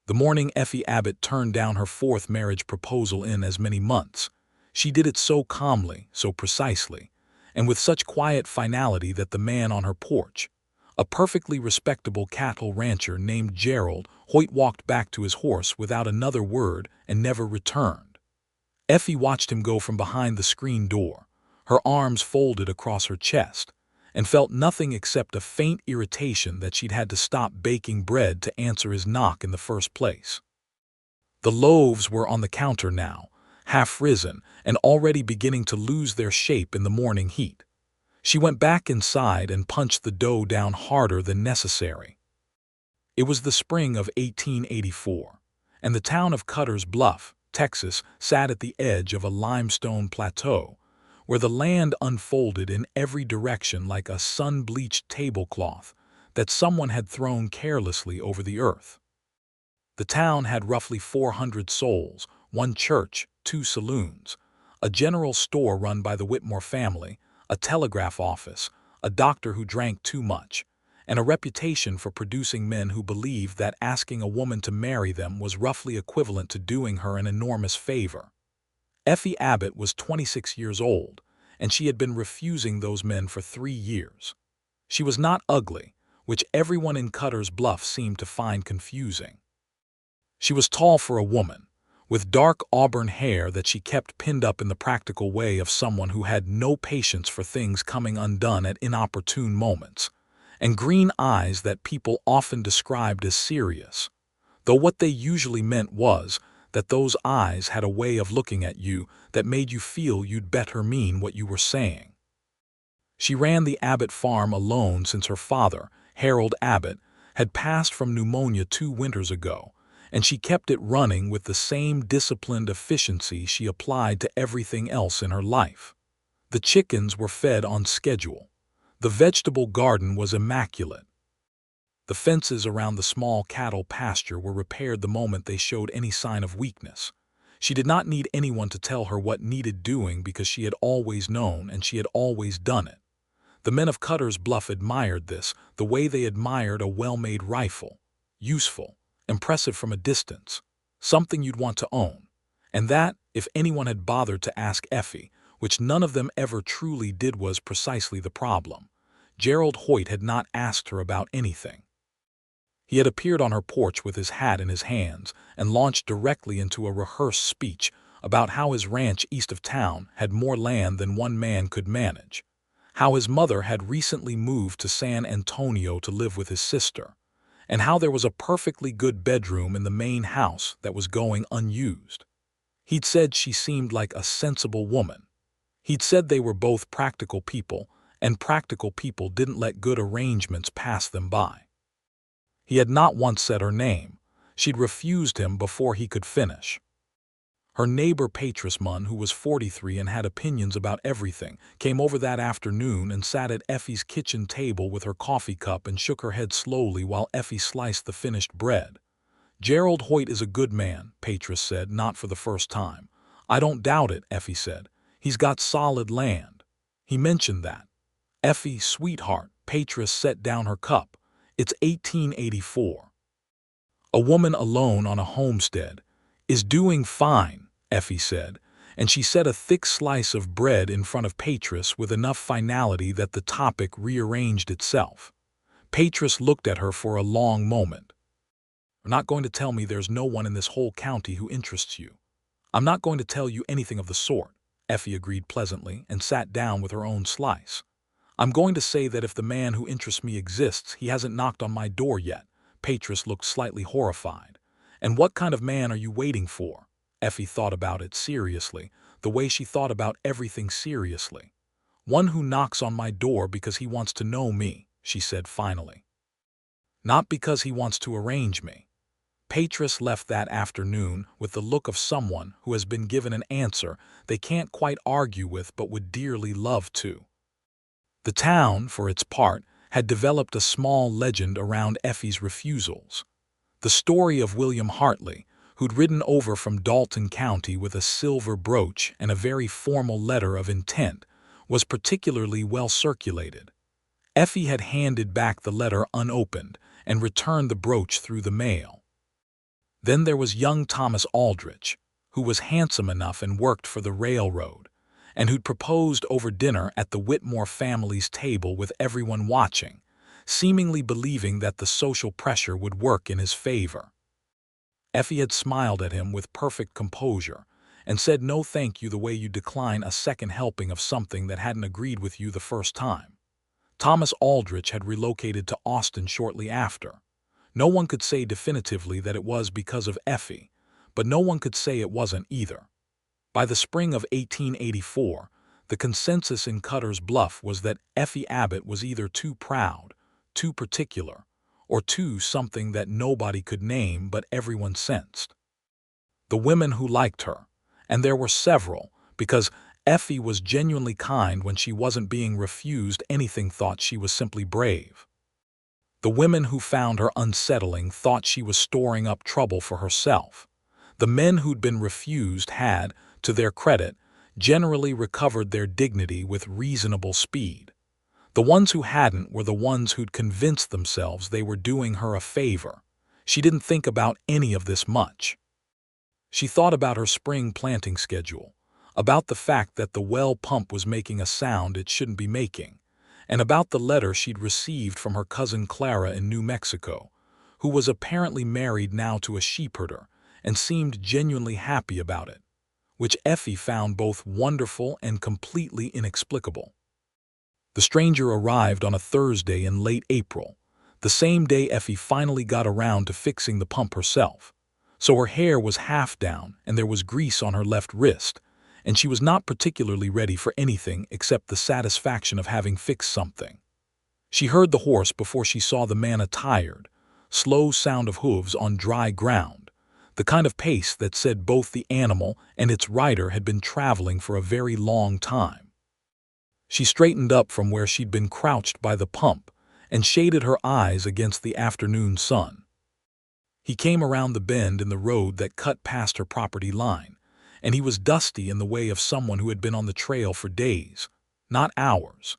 The morning Effie Abbott turned down her fourth marriage proposal in as many months. She did it so calmly, so precisely, and with such quiet finality that the man on her porch, a perfectly respectable cattle rancher named Gerald Hoyt, walked back to his horse without another word and never returned. Effie watched him go from behind the screen door, her arms folded across her chest, and felt nothing except a faint irritation that she'd had to stop baking bread to answer his knock in the first place. The loaves were on the counter now, half risen and already beginning to lose their shape in the morning heat. She went back inside and punched the dough down harder than necessary. It was the spring of 1884, and the town of Bluff, Texas, sat at the edge of a limestone plateau, where the land unfolded in every direction like a sun-bleached tablecloth that someone had thrown carelessly over the earth. The town had roughly 400 souls, one church, 2 saloons, a general store run by the Whitmore family, a telegraph office, a doctor who drank too much, and a reputation for producing men who believed that asking a woman to marry them was roughly equivalent to doing her an enormous favor. Effie Abbott was 26 years old, and she had been refusing those men for 3 years. She was not ugly, which everyone in Bluff seemed to find confusing. She was tall for a woman, with dark auburn hair that she kept pinned up in the practical way of someone who had no patience for things coming undone at inopportune moments, and green eyes that people often described as serious, though what they usually meant was that those eyes had a way of looking at you that made you feel you'd better mean what you were saying. She ran the Abbott farm alone since her father, Harold Abbott, had passed from pneumonia 2 winters ago, and she kept it running with the same disciplined efficiency she applied to everything else in her life. The chickens were fed on schedule. The vegetable garden was immaculate. The fences around the small cattle pasture were repaired the moment they showed any sign of weakness. She did not need anyone to tell her what needed doing because she had always known and she had always done it. The men of Bluff admired this, the way they admired a well-made rifle. Useful, impressive from a distance, something you'd want to own. And that, if anyone had bothered to ask Effie, which none of them ever truly did, was precisely the problem. Gerald Hoyt had not asked her about anything. He had appeared on her porch with his hat in his hands and launched directly into a rehearsed speech about how his ranch east of town had more land than one man could manage, how his mother had recently moved to San Antonio to live with his sister, and how there was a perfectly good bedroom in the main house that was going unused. He'd said she seemed like a sensible woman. He'd said they were both practical people, and practical people didn't let good arrangements pass them by. He had not once said her name. She'd refused him before he could finish. Her neighbor Patris Munn, who was 43 and had opinions about everything, came over that afternoon and sat at Effie's kitchen table with her coffee cup and shook her head slowly while Effie sliced the finished bread. "Gerald Hoyt is a good man," Patris said, not for the first time. "I don't doubt it," Effie said. "He's got solid land." He mentioned that. "Effie, sweetheart," Patris set down her cup. "It's 1884. A woman alone on a homestead is doing fine," Effie said, and she set a thick slice of bread in front of Patris with enough finality that the topic rearranged itself. Patris looked at her for a long moment. "You're not going to tell me there's no one in this whole county who interests you?" "I'm not going to tell you anything of the sort," Effie agreed pleasantly and sat down with her own slice. "I'm going to say that if the man who interests me exists, he hasn't knocked on my door yet." Patris looked slightly horrified. "And what kind of man are you waiting for?" Effie thought about it seriously, the way she thought about everything seriously. "One who knocks on my door because he wants to know me," she said finally. "Not because he wants to arrange me." Patris left that afternoon with the look of someone who has been given an answer they can't quite argue with but would dearly love to. The town, for its part, had developed a small legend around Effie's refusals. The story of William Hartley, who'd ridden over from Dalton County with a silver brooch and a very formal letter of intent, was particularly well circulated. Effie had handed back the letter unopened and returned the brooch through the mail. Then there was young Thomas Aldrich, who was handsome enough and worked for the railroad, and who'd proposed over dinner at the Whitmore family's table with everyone watching, seemingly believing that the social pressure would work in his favor. Effie had smiled at him with perfect composure and said no thank you the way you decline a second helping of something that hadn't agreed with you the first time. Thomas Aldrich had relocated to Austin shortly after. No one could say definitively that it was because of Effie, but no one could say it wasn't either. By the spring of 1884, the consensus in Cutter's Bluff was that Effie Abbott was either too proud, too particular, or too something that nobody could name but everyone sensed. The women who liked her, and there were several, because Effie was genuinely kind when she wasn't being refused anything, thought she was simply brave. The women who found her unsettling thought she was storing up trouble for herself. The men who'd been refused had, to their credit, generally recovered their dignity with reasonable speed. The ones who hadn't were the ones who'd convinced themselves they were doing her a favor. She didn't think about any of this much. She thought about her spring planting schedule, about the fact that the well pump was making a sound it shouldn't be making, and about the letter she'd received from her cousin Clara in New Mexico, who was apparently married now to a sheepherder and seemed genuinely happy about it, which Effie found both wonderful and completely inexplicable. The stranger arrived on a Thursday in late April, the same day Effie finally got around to fixing the pump herself. So her hair was half down and there was grease on her left wrist, and she was not particularly ready for anything except the satisfaction of having fixed something. She heard the horse before she saw the man, a tired, slow sound of hooves on dry ground, the kind of pace that said both the animal and its rider had been traveling for a very long time. She straightened up from where she'd been crouched by the pump and shaded her eyes against the afternoon sun. He came around the bend in the road that cut past her property line, and he was dusty in the way of someone who had been on the trail for days, not hours.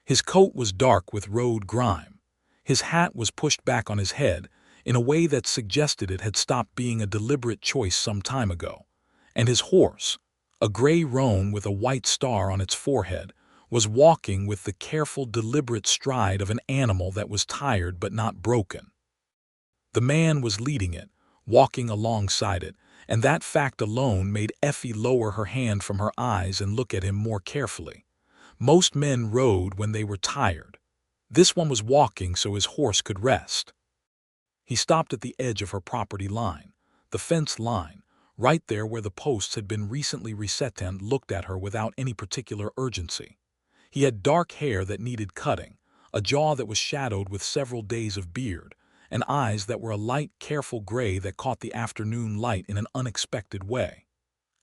His coat was dark with road grime. His hat was pushed back on his head in a way that suggested it had stopped being a deliberate choice some time ago, and his horse, a gray roan with a white star on its forehead, was walking with the careful, deliberate stride of an animal that was tired but not broken. The man was leading it, walking alongside it, and that fact alone made Effie lower her hand from her eyes and look at him more carefully. Most men rode when they were tired. This one was walking so his horse could rest. He stopped at the edge of her property line, the fence line, right there where the posts had been recently reset, and looked at her without any particular urgency. He had dark hair that needed cutting, a jaw that was shadowed with several days of beard, and eyes that were a light, careful gray that caught the afternoon light in an unexpected way.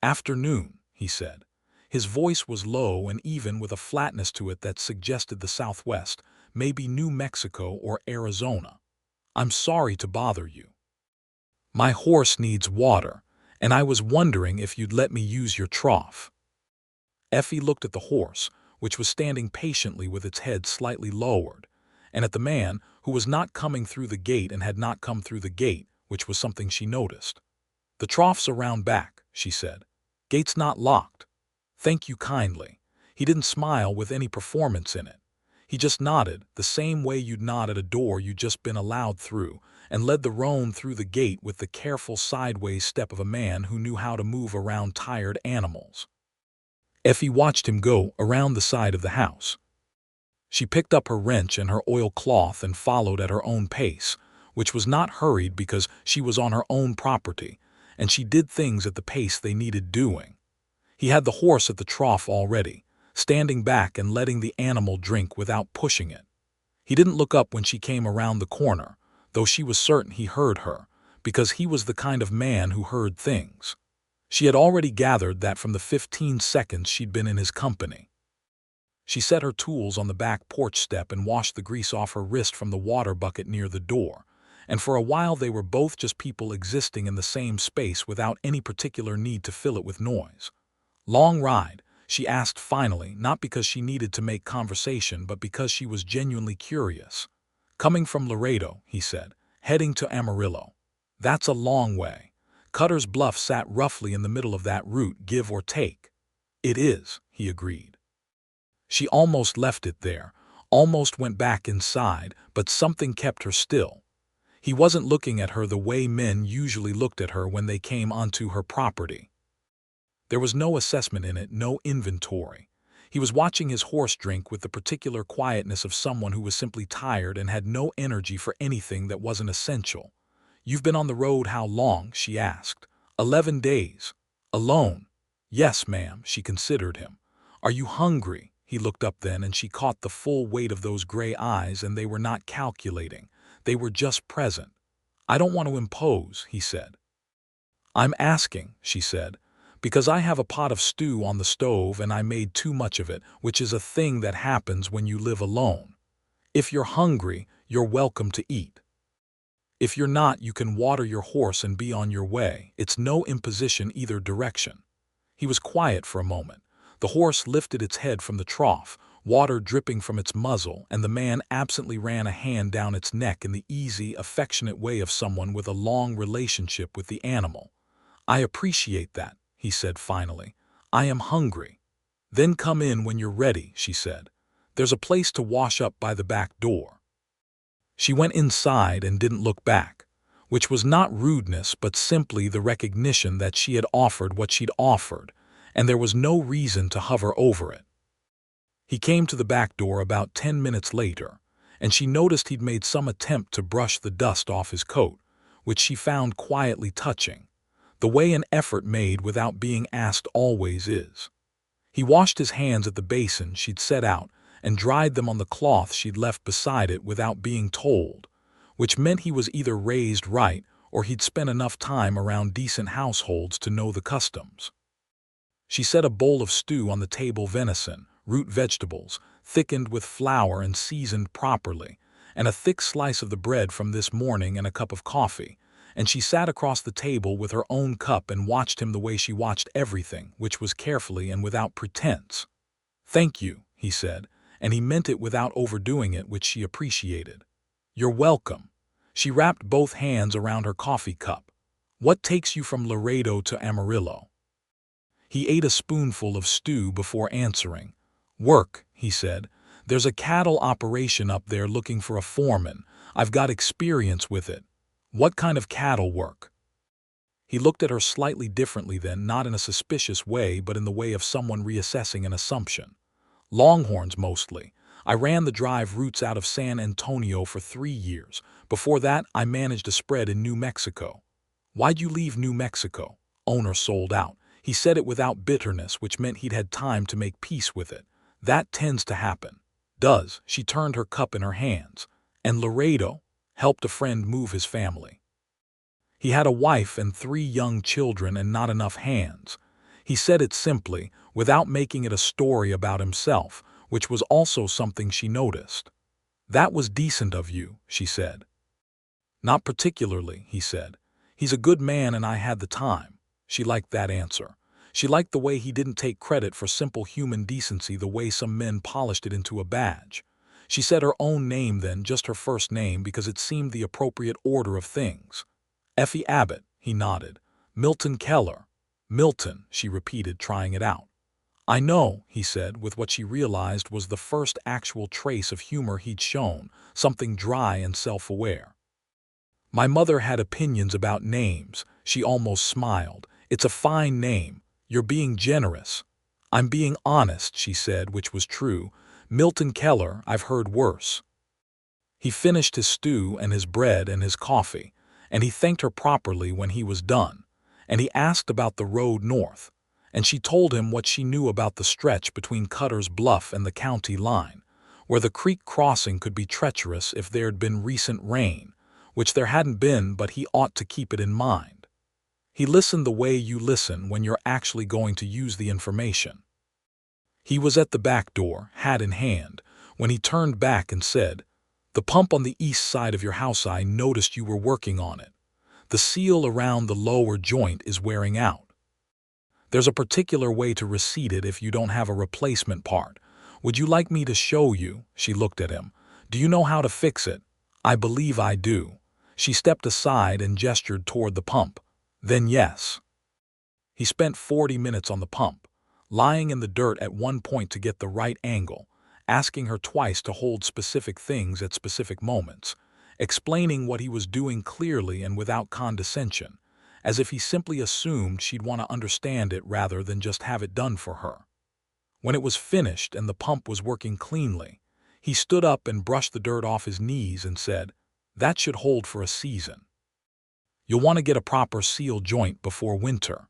"Afternoon," he said. His voice was low and even, with a flatness to it that suggested the Southwest, maybe New Mexico or Arizona. "I'm sorry to bother you. My horse needs water, and I was wondering if you'd let me use your trough." Effie looked at the horse, which was standing patiently with its head slightly lowered, and at the man, who was not coming through the gate and had not come through the gate, which was something she noticed. "The trough's around back," she said. "Gate's not locked." "Thank you kindly." He didn't smile with any performance in it. He just nodded, the same way you'd nod at a door you'd just been allowed through, and led the roan through the gate with the careful sideways step of a man who knew how to move around tired animals. Effie watched him go around the side of the house. She picked up her wrench and her oilcloth and followed at her own pace, which was not hurried because she was on her own property, and she did things at the pace they needed doing. He had the horse at the trough already, standing back and letting the animal drink without pushing it. He didn't look up when she came around the corner, though she was certain he heard her, because he was the kind of man who heard things. She had already gathered that from the 15 seconds she'd been in his company. She set her tools on the back porch step and washed the grease off her wrist from the water bucket near the door, and for a while they were both just people existing in the same space without any particular need to fill it with noise. "Long ride?" she asked finally, not because she needed to make conversation but because she was genuinely curious. "Coming from Laredo," he said, "heading to Amarillo." "That's a long way." Cutter's Bluff sat roughly in the middle of that route, give or take. It is, he agreed. She almost left it there, almost went back inside, but something kept her still. He wasn't looking at her the way men usually looked at her when they came onto her property. There was no assessment in it, no inventory. He was watching his horse drink with the particular quietness of someone who was simply tired and had no energy for anything that wasn't essential. "You've been on the road how long?" she asked. 11 days. Alone?" "Yes, ma'am." She considered him. "Are you hungry?" He looked up then, and she caught the full weight of those gray eyes, and they were not calculating. They were just present. "I don't want to impose," he said. "I'm asking," she said, "because I have a pot of stew on the stove and I made too much of it, which is a thing that happens when you live alone. If you're hungry, you're welcome to eat. If you're not, you can water your horse and be on your way. It's no imposition either direction." He was quiet for a moment. The horse lifted its head from the trough, water dripping from its muzzle, and the man absently ran a hand down its neck in the easy, affectionate way of someone with a long relationship with the animal. "I appreciate that," he said finally. "I am hungry." "Then come in when you're ready," she said. "There's a place to wash up by the back door." She went inside and didn't look back, which was not rudeness but simply the recognition that she had offered what she'd offered, and there was no reason to hover over it. He came to the back door about 10 minutes later, and she noticed he'd made some attempt to brush the dust off his coat, which she found quietly touching, the way an effort made without being asked always is. He washed his hands at the basin she'd set out and dried them on the cloth she'd left beside it without being told, which meant he was either raised right or he'd spent enough time around decent households to know the customs. She set a bowl of stew on the table, venison, root vegetables, thickened with flour and seasoned properly, and a thick slice of the bread from this morning and a cup of coffee, and she sat across the table with her own cup and watched him the way she watched everything, which was carefully and without pretense. "Thank you," he said, and he meant it without overdoing it, which she appreciated. "You're welcome." She wrapped both hands around her coffee cup. "What takes you from Laredo to Amarillo?" He ate a spoonful of stew before answering. "Work," he said. "There's a cattle operation up there looking for a foreman. I've got experience with it." "What kind of cattle work?" He looked at her slightly differently then, not in a suspicious way, but in the way of someone reassessing an assumption. "Longhorns mostly. I ran the drive routes out of San Antonio for 3 years. Before that, I managed a spread in New Mexico." "Why'd you leave New Mexico?" "Owner sold out." He said it without bitterness, which meant he'd had time to make peace with it. "That tends to happen." "Does." She turned her cup in her hands. "And Laredo?" "Helped a friend move his family. He had a wife and 3 young children and not enough hands." He said it simply, without making it a story about himself, which was also something she noticed. "That was decent of you," she said. "Not particularly," he said. "He's a good man and I had the time." She liked that answer. She liked the way he didn't take credit for simple human decency the way some men polished it into a badge. She said her own name then, just her first name, because it seemed the appropriate order of things. "Effie Abbott," he nodded. "Milton Keller." "Milton," she repeated, trying it out. "I know," he said, with what she realized was the first actual trace of humor he'd shown, something dry and self-aware. "My mother had opinions about names." She almost smiled. "It's a fine name. You're being generous." "I'm being honest," she said, which was true. "Milton Keller, I've heard worse." He finished his stew and his bread and his coffee, and he thanked her properly when he was done, and he asked about the road north, and she told him what she knew about the stretch between Cutter's Bluff and the county line, where the creek crossing could be treacherous if there'd been recent rain, which there hadn't been, but he ought to keep it in mind. He listened the way you listen when you're actually going to use the information. He was at the back door, hat in hand, when he turned back and said, "The pump on the east side of your house, I noticed you were working on it. The seal around the lower joint is wearing out. There's a particular way to reseat it if you don't have a replacement part. Would you like me to show you?" She looked at him. "Do you know how to fix it?" "I believe I do." She stepped aside and gestured toward the pump. Then yes. He spent 40 minutes on the pump, lying in the dirt at one point to get the right angle, asking her twice to hold specific things at specific moments, explaining what he was doing clearly and without condescension, as if he simply assumed she'd want to understand it rather than just have it done for her. When it was finished and the pump was working cleanly, he stood up and brushed the dirt off his knees and said, "That should hold for a season. You'll want to get a proper seal joint before winter."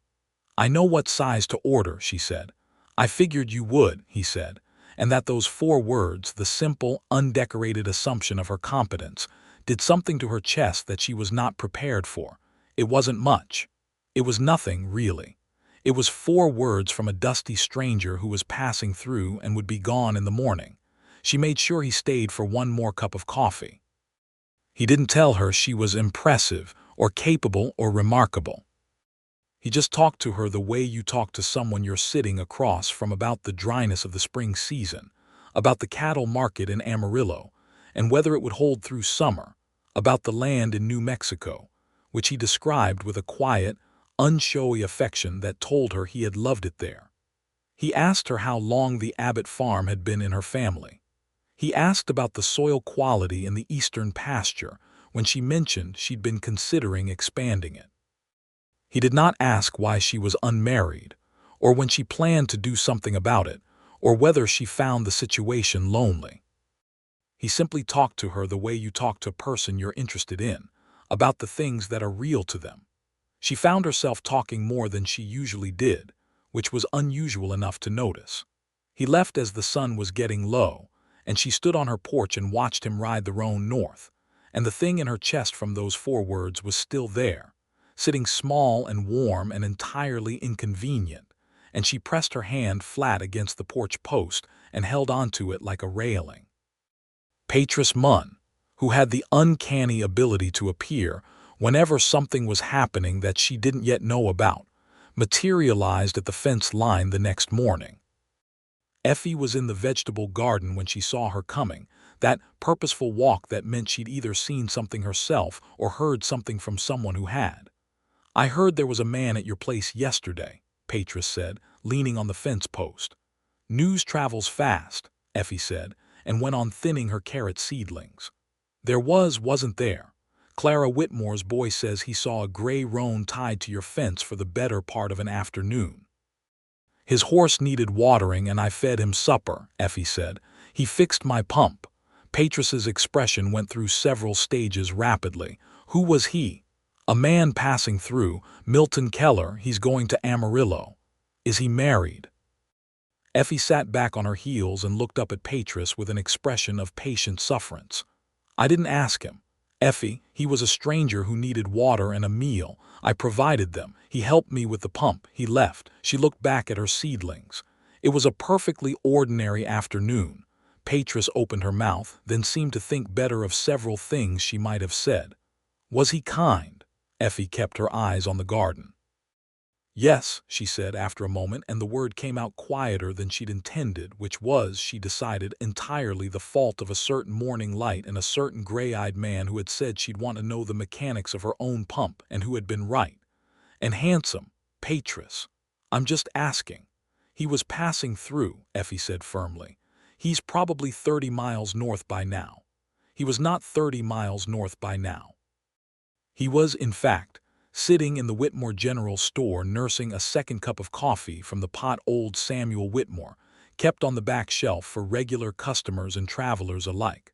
"I know what size to order," she said. "I figured you would," he said, and that those 4 words, the simple, undecorated assumption of her competence, did something to her chest that she was not prepared for. It wasn't much. It was nothing, really. It was 4 words from a dusty stranger who was passing through and would be gone in the morning. She made sure he stayed for one more cup of coffee. He didn't tell her she was impressive or capable or remarkable. He just talked to her the way you talk to someone you're sitting across from about the dryness of the spring season, about the cattle market in Amarillo, and whether it would hold through summer, about the land in New Mexico, which he described with a quiet, unshowy affection that told her he had loved it there. He asked her how long the Abbott farm had been in her family. He asked about the soil quality in the eastern pasture when she mentioned she'd been considering expanding it. He did not ask why she was unmarried, or when she planned to do something about it, or whether she found the situation lonely. He simply talked to her the way you talk to a person you're interested in, about the things that are real to them. She found herself talking more than she usually did, which was unusual enough to notice. He left as the sun was getting low, and she stood on her porch and watched him ride the roan north, and the thing in her chest from those 4 words was still there, sitting small and warm and entirely inconvenient, and she pressed her hand flat against the porch post and held onto it like a railing. Patris Munn, who had the uncanny ability to appear whenever something was happening that she didn't yet know about, materialized at the fence line the next morning. Effie was in the vegetable garden when she saw her coming, that purposeful walk that meant she'd either seen something herself or heard something from someone who had. "I heard there was a man at your place yesterday," Patris said, leaning on the fence post. "News travels fast," Effie said, and went on thinning her carrot seedlings. "There wasn't there? Clara Whitmore's boy says he saw a gray roan tied to your fence for the better part of an afternoon. His horse needed watering and I fed him supper," Effie said. "He fixed my pump." Patris's expression went through several stages rapidly. "Who was he?" "A man passing through, Milton Keller. He's going to Amarillo." "Is he married?" Effie sat back on her heels and looked up at Patris with an expression of patient sufferance. "I didn't ask him. Effie, he was a stranger who needed water and a meal. I provided them. He helped me with the pump. He left." She looked back at her seedlings. "It was a perfectly ordinary afternoon." Patris opened her mouth, then seemed to think better of several things she might have said. "Was he kind?" Effie kept her eyes on the garden. "Yes," she said after a moment, and the word came out quieter than she'd intended, which was, she decided, entirely the fault of a certain morning light and a certain gray-eyed man who had said she'd want to know the mechanics of her own pump and who had been right. "And handsome, Patris. I'm just asking." "He was passing through," Effie said firmly. "He's probably 30 miles north by now." He was not 30 miles north by now. He was, in fact, sitting in the Whitmore General Store nursing a second cup of coffee from the pot old Samuel Whitmore, kept on the back shelf for regular customers and travelers alike,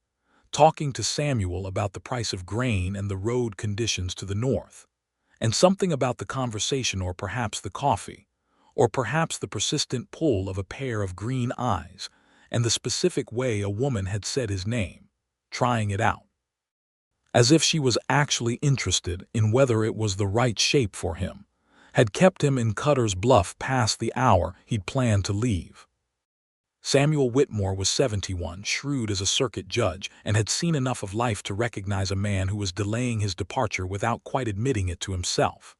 talking to Samuel about the price of grain and the road conditions to the north, and something about the conversation or perhaps the coffee, or perhaps the persistent pull of a pair of green eyes and the specific way a woman had said his name, trying it out. As if she was actually interested in whether it was the right shape for him, had kept him in Cutter's Bluff past the hour he'd planned to leave. Samuel Whitmore was 71, shrewd as a circuit judge, and had seen enough of life to recognize a man who was delaying his departure without quite admitting it to himself.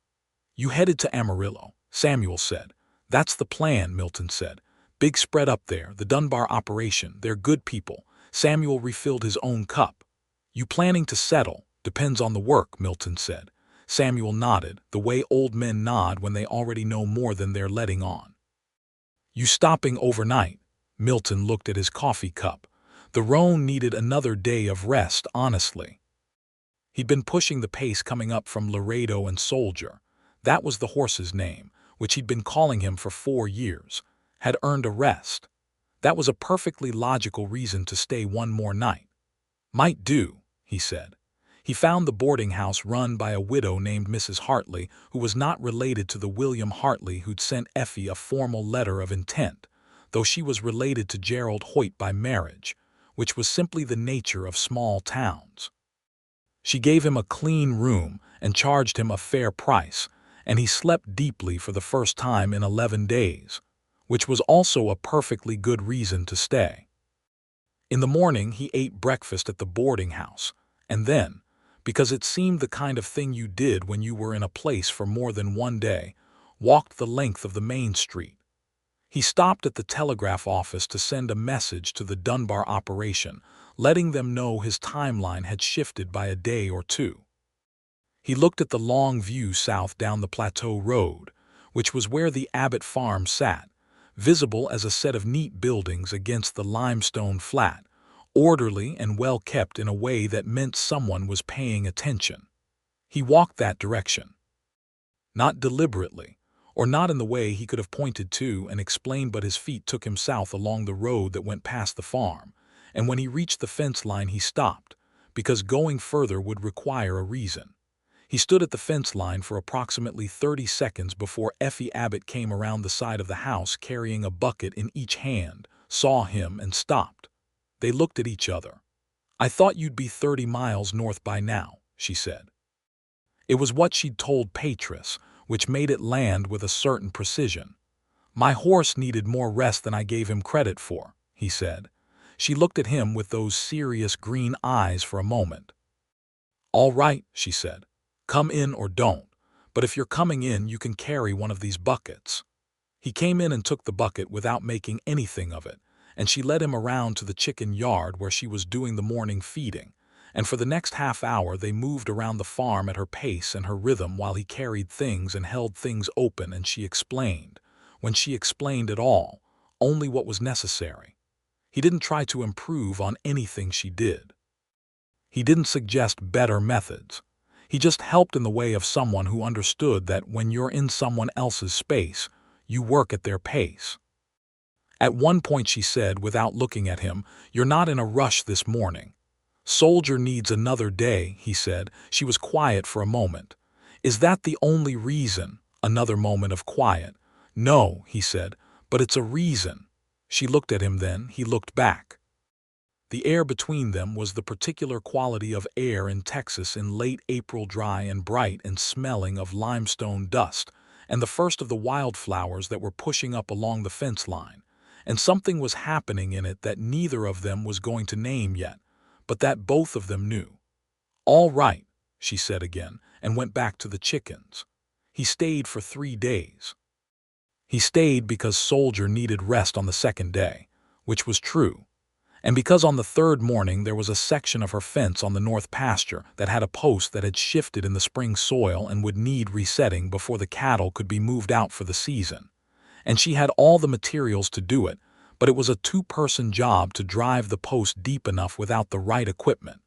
"You headed to Amarillo," Samuel said. "That's the plan," Milton said. "Big spread up there, the Dunbar operation. They're good people." Samuel refilled his own cup. "You planning to settle?" "Depends on the work," Milton said. Samuel nodded, the way old men nod when they already know more than they're letting on. You stopping overnight? Milton looked at his coffee cup. The roan needed another day of rest, honestly. He'd been pushing the pace coming up from Laredo and Soldier. That was the horse's name, which he'd been calling him for 4 years. Had earned a rest. That was a perfectly logical reason to stay one more night. Might do, he said. He found the boarding house run by a widow named Mrs. Hartley, who was not related to the William Hartley who'd sent Effie a formal letter of intent, though she was related to Gerald Hoyt by marriage, which was simply the nature of small towns. She gave him a clean room and charged him a fair price, and he slept deeply for the first time in 11 days, which was also a perfectly good reason to stay. In the morning he ate breakfast at the boarding house, and then, because it seemed the kind of thing you did when you were in a place for more than one day, walked the length of the main street. He stopped at the telegraph office to send a message to the Dunbar operation, letting them know his timeline had shifted by a day or two. He looked at the long view south down the Plateau Road, which was where the Abbott farm sat, visible as a set of neat buildings against the limestone flat, orderly and well kept in a way that meant someone was paying attention. He walked that direction. Not deliberately, or not in the way he could have pointed to and explained, but his feet took him south along the road that went past the farm, and when he reached the fence line he stopped, because going further would require a reason. He stood at the fence line for approximately 30 seconds before Effie Abbott came around the side of the house carrying a bucket in each hand, saw him, and stopped. They looked at each other. "I thought you'd be 30 miles north by now," she said. It was what she'd told Patris, which made it land with a certain precision. "My horse needed more rest than I gave him credit for," he said. She looked at him with those serious green eyes for a moment. "All right," she said. "Come in or don't, but if you're coming in you can carry one of these buckets." He came in and took the bucket without making anything of it, and she led him around to the chicken yard where she was doing the morning feeding, and for the next half hour they moved around the farm at her pace and her rhythm while he carried things and held things open, and she explained, when she explained at all, only what was necessary. He didn't try to improve on anything she did. He didn't suggest better methods. He just helped in the way of someone who understood that when you're in someone else's space, you work at their pace. At one point she said, without looking at him, "You're not in a rush this morning." "Soldier needs another day," he said. She was quiet for a moment. "Is that the only reason?" Another moment of quiet. "No," he said, "but it's a reason." She looked at him, then he looked back. The air between them was the particular quality of air in Texas in late April, dry and bright and smelling of limestone dust, and the first of the wildflowers that were pushing up along the fence line, and something was happening in it that neither of them was going to name yet, but that both of them knew. "All right," she said again, and went back to the chickens. He stayed for 3 days. He stayed because Soldier needed rest on the second day, which was true, and because on the third morning there was a section of her fence on the north pasture that had a post that had shifted in the spring soil and would need resetting before the cattle could be moved out for the season. And she had all the materials to do it, but it was a 2-person job to drive the post deep enough without the right equipment,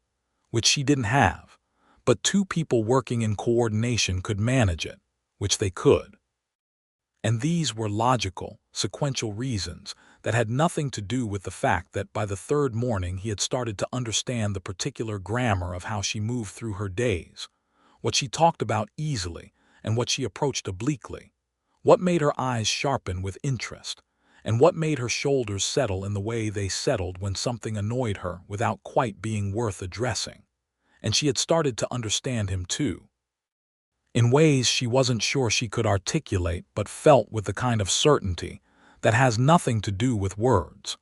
which she didn't have, but 2 people working in coordination could manage it, which they could. And these were logical, sequential reasons that had nothing to do with the fact that by the third morning he had started to understand the particular grammar of how she moved through her days, what she talked about easily and what she approached obliquely, what made her eyes sharpen with interest, and what made her shoulders settle in the way they settled when something annoyed her without quite being worth addressing. And she had started to understand him too, in ways she wasn't sure she could articulate, but felt with the kind of certainty that has nothing to do with words.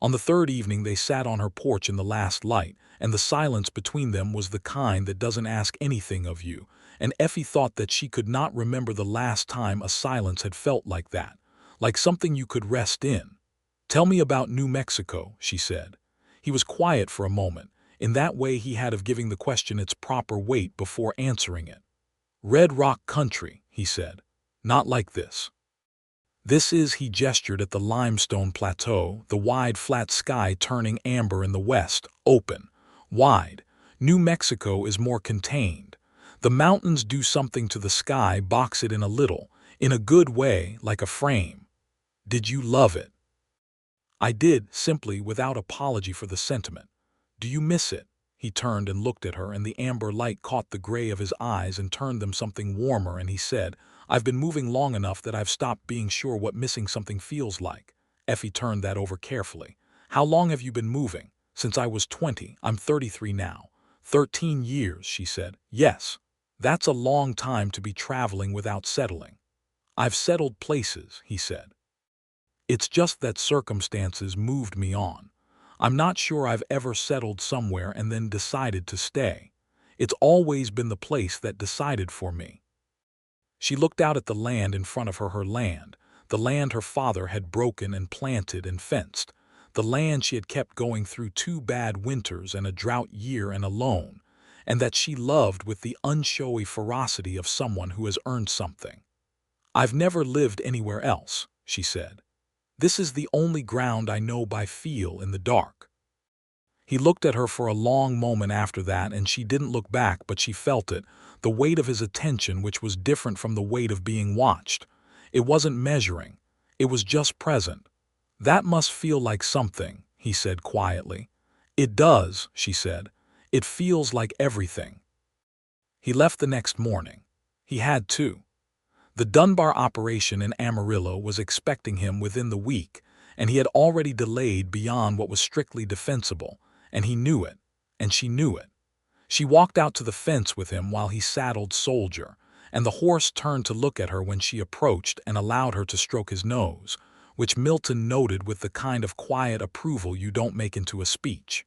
On the third evening they sat on her porch in the last light, and the silence between them was the kind that doesn't ask anything of you, and Effie thought that she could not remember the last time a silence had felt like that, like something you could rest in. "Tell me about New Mexico," she said. He was quiet for a moment, in that way he had of giving the question its proper weight before answering it. Red Rock Country, he said. Not like this. This is, he gestured at the limestone plateau, the wide flat sky turning amber in the west, open, wide. New Mexico is more contained. The mountains do something to the sky, box it in a little, in a good way, like a frame. Did you love it? I did, simply, without apology for the sentiment. Do you miss it? He turned and looked at her, and the amber light caught the gray of his eyes and turned them something warmer, and he said, I've been moving long enough that I've stopped being sure what missing something feels like. Effie turned that over carefully. How long have you been moving? Since I was 20. I'm 33 now. 13 years, she said. Yes. That's a long time to be traveling without settling. I've settled places, he said. It's just that circumstances moved me on. I'm not sure I've ever settled somewhere and then decided to stay. It's always been the place that decided for me. She looked out at the land in front of her, her land, the land her father had broken and planted and fenced, the land she had kept going through 2 bad winters and a drought year and alone, and that she loved with the unshowy ferocity of someone who has earned something. I've never lived anywhere else, she said. This is the only ground I know by feel in the dark. He looked at her for a long moment after that, and she didn't look back, but she felt it, the weight of his attention, which was different from the weight of being watched. It wasn't measuring. It was just present. That must feel like something, he said quietly. It does, she said. It feels like everything. He left the next morning. He had to. The Dunbar operation in Amarillo was expecting him within the week, and he had already delayed beyond what was strictly defensible, and he knew it, and she knew it. She walked out to the fence with him while he saddled Soldier, and the horse turned to look at her when she approached and allowed her to stroke his nose, which Milton noted with the kind of quiet approval you don't make into a speech.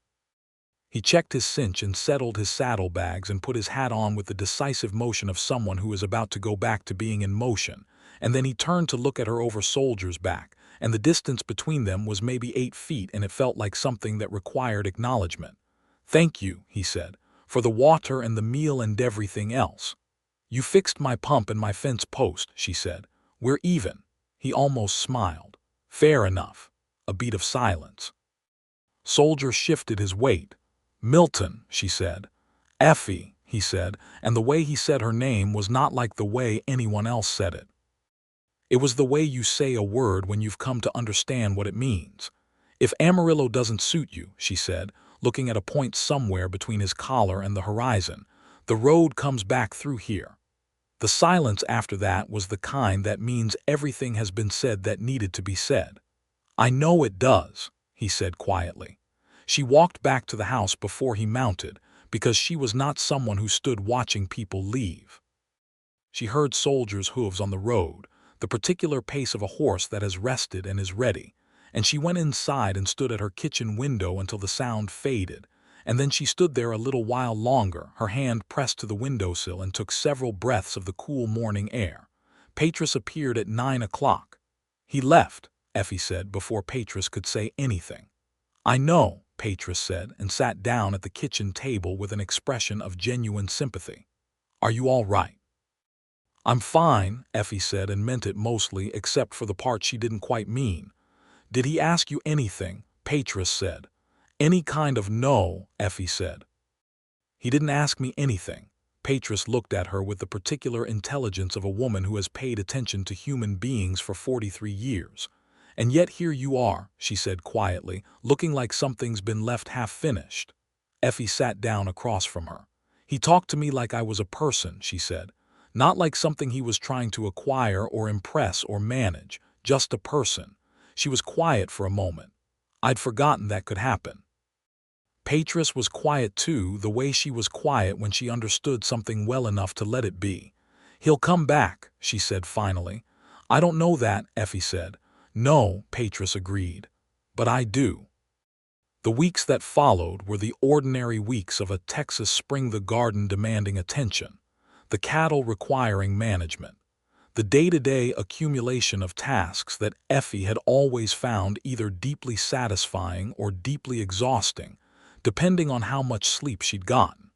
He checked his cinch and settled his saddlebags and put his hat on with the decisive motion of someone who is about to go back to being in motion, and then he turned to look at her over Soldier's back, and the distance between them was maybe 8 feet, and it felt like something that required acknowledgement. Thank you, he said, for the water and the meal and everything else. You fixed my pump and my fence post, she said. We're even. He almost smiled. Fair enough. A beat of silence. Soldier shifted his weight. Milton, she said. Effie, he said, and the way he said her name was not like the way anyone else said it. It was the way you say a word when you've come to understand what it means. If Amarillo doesn't suit you, she said, looking at a point somewhere between his collar and the horizon, the road comes back through here. The silence after that was the kind that means everything has been said that needed to be said. I know it does, he said quietly. She walked back to the house before he mounted, because she was not someone who stood watching people leave. She heard Soldier's hooves on the road, the particular pace of a horse that has rested and is ready, and she went inside and stood at her kitchen window until the sound faded, and then she stood there a little while longer, her hand pressed to the windowsill, and took several breaths of the cool morning air. Patris appeared at 9 o'clock. He left, Effie said, before Patris could say anything. I know, Patris said, and sat down at the kitchen table with an expression of genuine sympathy. Are you all right? I'm fine, Effie said, and meant it mostly, except for the part she didn't quite mean. Did he ask you anything? Patris said. Any kind of no, Effie said. He didn't ask me anything. Patris looked at her with the particular intelligence of a woman who has paid attention to human beings for 43 years. And yet here you are, she said quietly, looking like something's been left half-finished. Effie sat down across from her. He talked to me like I was a person, she said. Not like something he was trying to acquire or impress or manage, just a person. She was quiet for a moment. I'd forgotten that could happen. Patris was quiet too, the way she was quiet when she understood something well enough to let it be. He'll come back, she said finally. I don't know that, Effie said. No, Patris agreed. But I do. The weeks that followed were the ordinary weeks of a Texas spring, the garden demanding attention, the cattle requiring management, the day-to-day accumulation of tasks that Effie had always found either deeply satisfying or deeply exhausting, depending on how much sleep she'd gotten.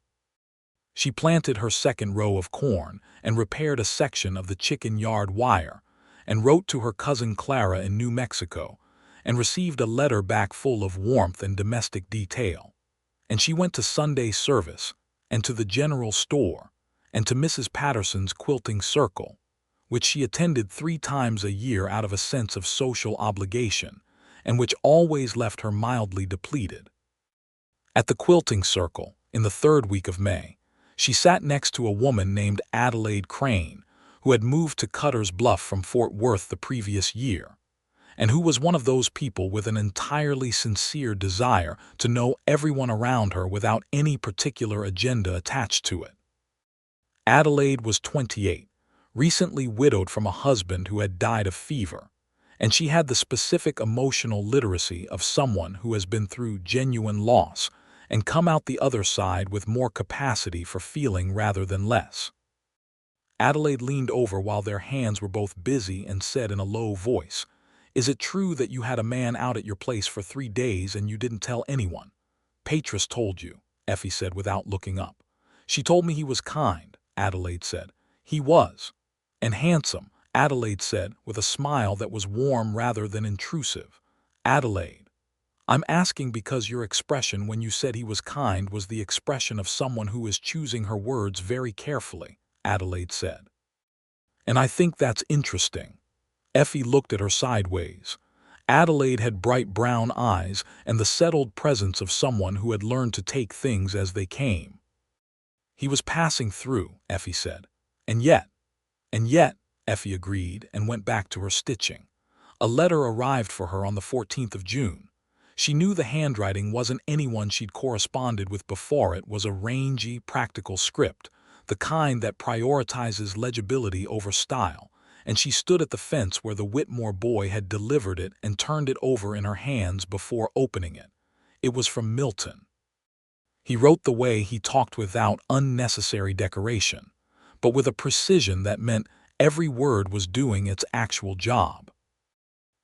She planted her second row of corn and repaired a section of the chicken yard wire, and wrote to her cousin Clara in New Mexico, and received a letter back full of warmth and domestic detail. And she went to Sunday service, and to the general store, and to Mrs. Patterson's quilting circle, which she attended 3 times a year out of a sense of social obligation, and which always left her mildly depleted. At the quilting circle, in the 3rd week of May, she sat next to a woman named Adelaide Crane, who had moved to Cutter's Bluff from Fort Worth the previous year, and who was one of those people with an entirely sincere desire to know everyone around her without any particular agenda attached to it. Adelaide was 28, recently widowed from a husband who had died of fever, and she had the specific emotional literacy of someone who has been through genuine loss and come out the other side with more capacity for feeling rather than less. Adelaide leaned over while their hands were both busy and said in a low voice, "Is it true that you had a man out at your place for 3 days and you didn't tell anyone?" "Patris told you," Effie said without looking up. "She told me he was kind," Adelaide said. "He was." "And handsome," Adelaide said with a smile that was warm rather than intrusive. "Adelaide, I'm asking because your expression when you said he was kind was the expression of someone who is choosing her words very carefully," Adelaide said. "And I think that's interesting." Effie looked at her sideways. Adelaide had bright brown eyes and the settled presence of someone who had learned to take things as they came. "He was passing through," Effie said. And yet, Effie agreed and went back to her stitching. A letter arrived for her on the 14th of June. She knew the handwriting wasn't anyone she'd corresponded with before. It was a rangy, practical script, the kind that prioritizes legibility over style, and she stood at the fence where the Whitmore boy had delivered it and turned it over in her hands before opening it. It was from Milton. He wrote the way he talked without unnecessary decoration, but with a precision that meant every word was doing its actual job.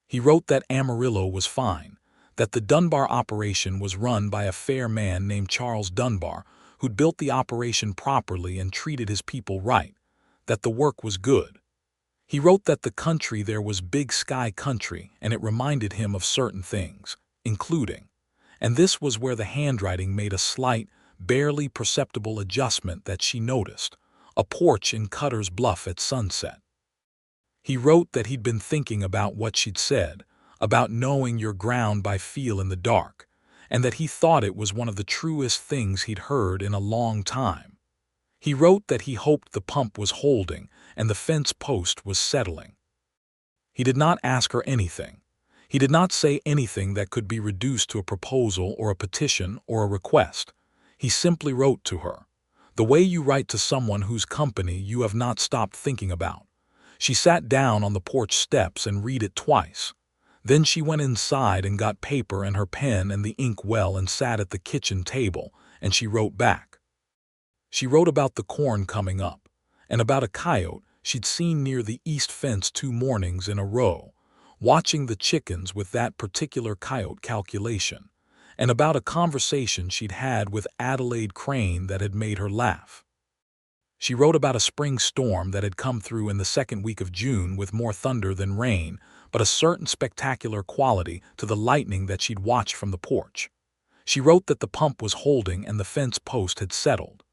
He wrote that Amarillo was fine, that the Dunbar operation was run by a fair man named Charles Dunbar, who'd built the operation properly and treated his people right, that the work was good. He wrote that the country there was big sky country, and it reminded him of certain things, including, and this was where the handwriting made a slight, barely perceptible adjustment that she noticed, a porch in Cutter's Bluff at sunset. He wrote that he'd been thinking about what she'd said, about knowing your ground by feel in the dark, and that he thought it was one of the truest things he'd heard in a long time. He wrote that he hoped the pump was holding and the fence post was settling. He did not ask her anything. He did not say anything that could be reduced to a proposal or a petition or a request. He simply wrote to her, the way you write to someone whose company you have not stopped thinking about. She sat down on the porch steps and read it twice. Then she went inside and got paper and her pen and the ink well and sat at the kitchen table, and she wrote back. She wrote about the corn coming up, and about a coyote she'd seen near the east fence 2 mornings in a row, watching the chickens with that particular coyote calculation, and about a conversation she'd had with Adelaide Crane that had made her laugh. She wrote about a spring storm that had come through in the 2nd week of June with more thunder than rain, but a certain spectacular quality to the lightning that she'd watched from the porch. She wrote that the pump was holding and the fence post had settled.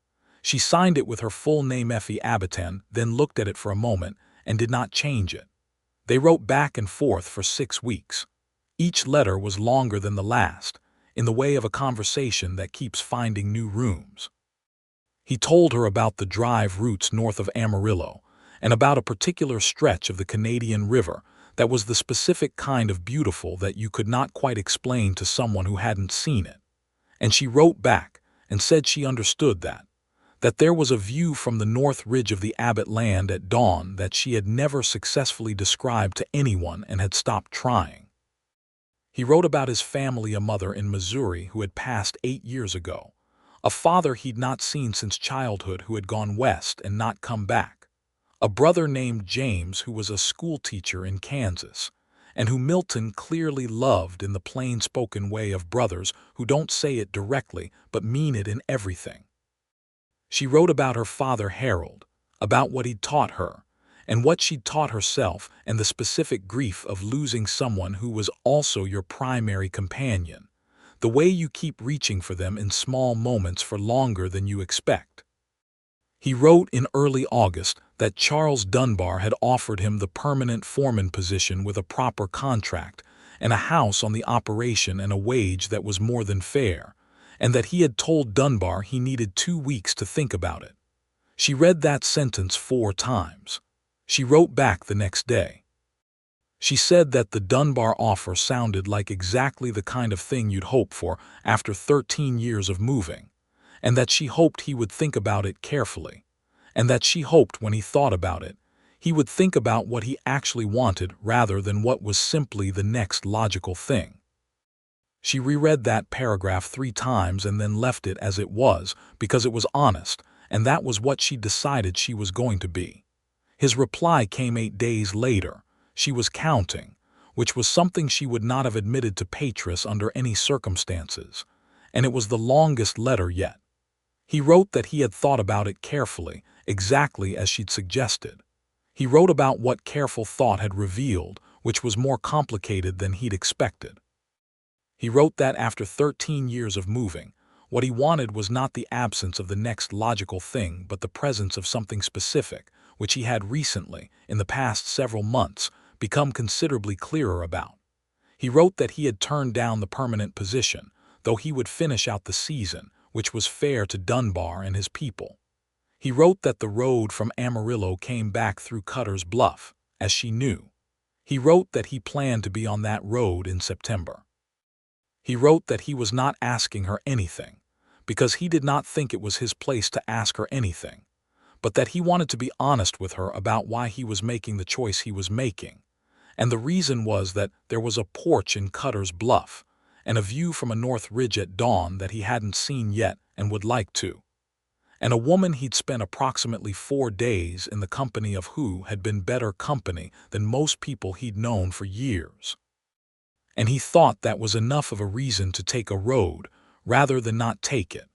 She signed it with her full name Effie Abbott, then looked at it for a moment and did not change it. They wrote back and forth for 6 weeks. Each letter was longer than the last, in the way of a conversation that keeps finding new rooms. He told her about the drive routes north of Amarillo, and about a particular stretch of the Canadian River that was the specific kind of beautiful that you could not quite explain to someone who hadn't seen it. And she wrote back and said she understood that there was a view from the north ridge of the Abbott land at dawn that she had never successfully described to anyone and had stopped trying. He wrote about his family, a mother in Missouri who had passed 8 years ago, a father he'd not seen since childhood who had gone west and not come back, a brother named James who was a school teacher in Kansas, and who Milton clearly loved in the plain-spoken way of brothers who don't say it directly but mean it in everything. She wrote about her father Harold, about what he'd taught her, and what she'd taught herself, and the specific grief of losing someone who was also your primary companion, the way you keep reaching for them in small moments for longer than you expect. He wrote in early August that Charles Dunbar had offered him the permanent foreman position with a proper contract and a house on the operation and a wage that was more than fair, and that he had told Dunbar he needed 2 weeks to think about it. She read that sentence 4 times. She wrote back the next day. She said that the Dunbar offer sounded like exactly the kind of thing you'd hope for after 13 years of moving, and that she hoped he would think about it carefully, and that she hoped when he thought about it, he would think about what he actually wanted rather than what was simply the next logical thing. She reread that paragraph 3 times and then left it as it was because it was honest, and that was what she decided she was going to be. His reply came 8 days later. She was counting, which was something she would not have admitted to Patris under any circumstances, and it was the longest letter yet. He wrote that he had thought about it carefully, exactly as she'd suggested. He wrote about what careful thought had revealed, which was more complicated than he'd expected. He wrote that after 13 years of moving, what he wanted was not the absence of the next logical thing but the presence of something specific, which he had recently, in the past several months, become considerably clearer about. He wrote that he had turned down the permanent position, though he would finish out the season, which was fair to Dunbar and his people. He wrote that the road from Amarillo came back through Cutter's Bluff, as she knew. He wrote that he planned to be on that road in September. He wrote that he was not asking her anything, because he did not think it was his place to ask her anything, but that he wanted to be honest with her about why he was making the choice he was making, and the reason was that there was a porch in Cutter's Bluff, and a view from a north ridge at dawn that he hadn't seen yet and would like to, and a woman he'd spent approximately 4 days in the company of who had been better company than most people he'd known for years. And he thought that was enough of a reason to take a road rather than not take it.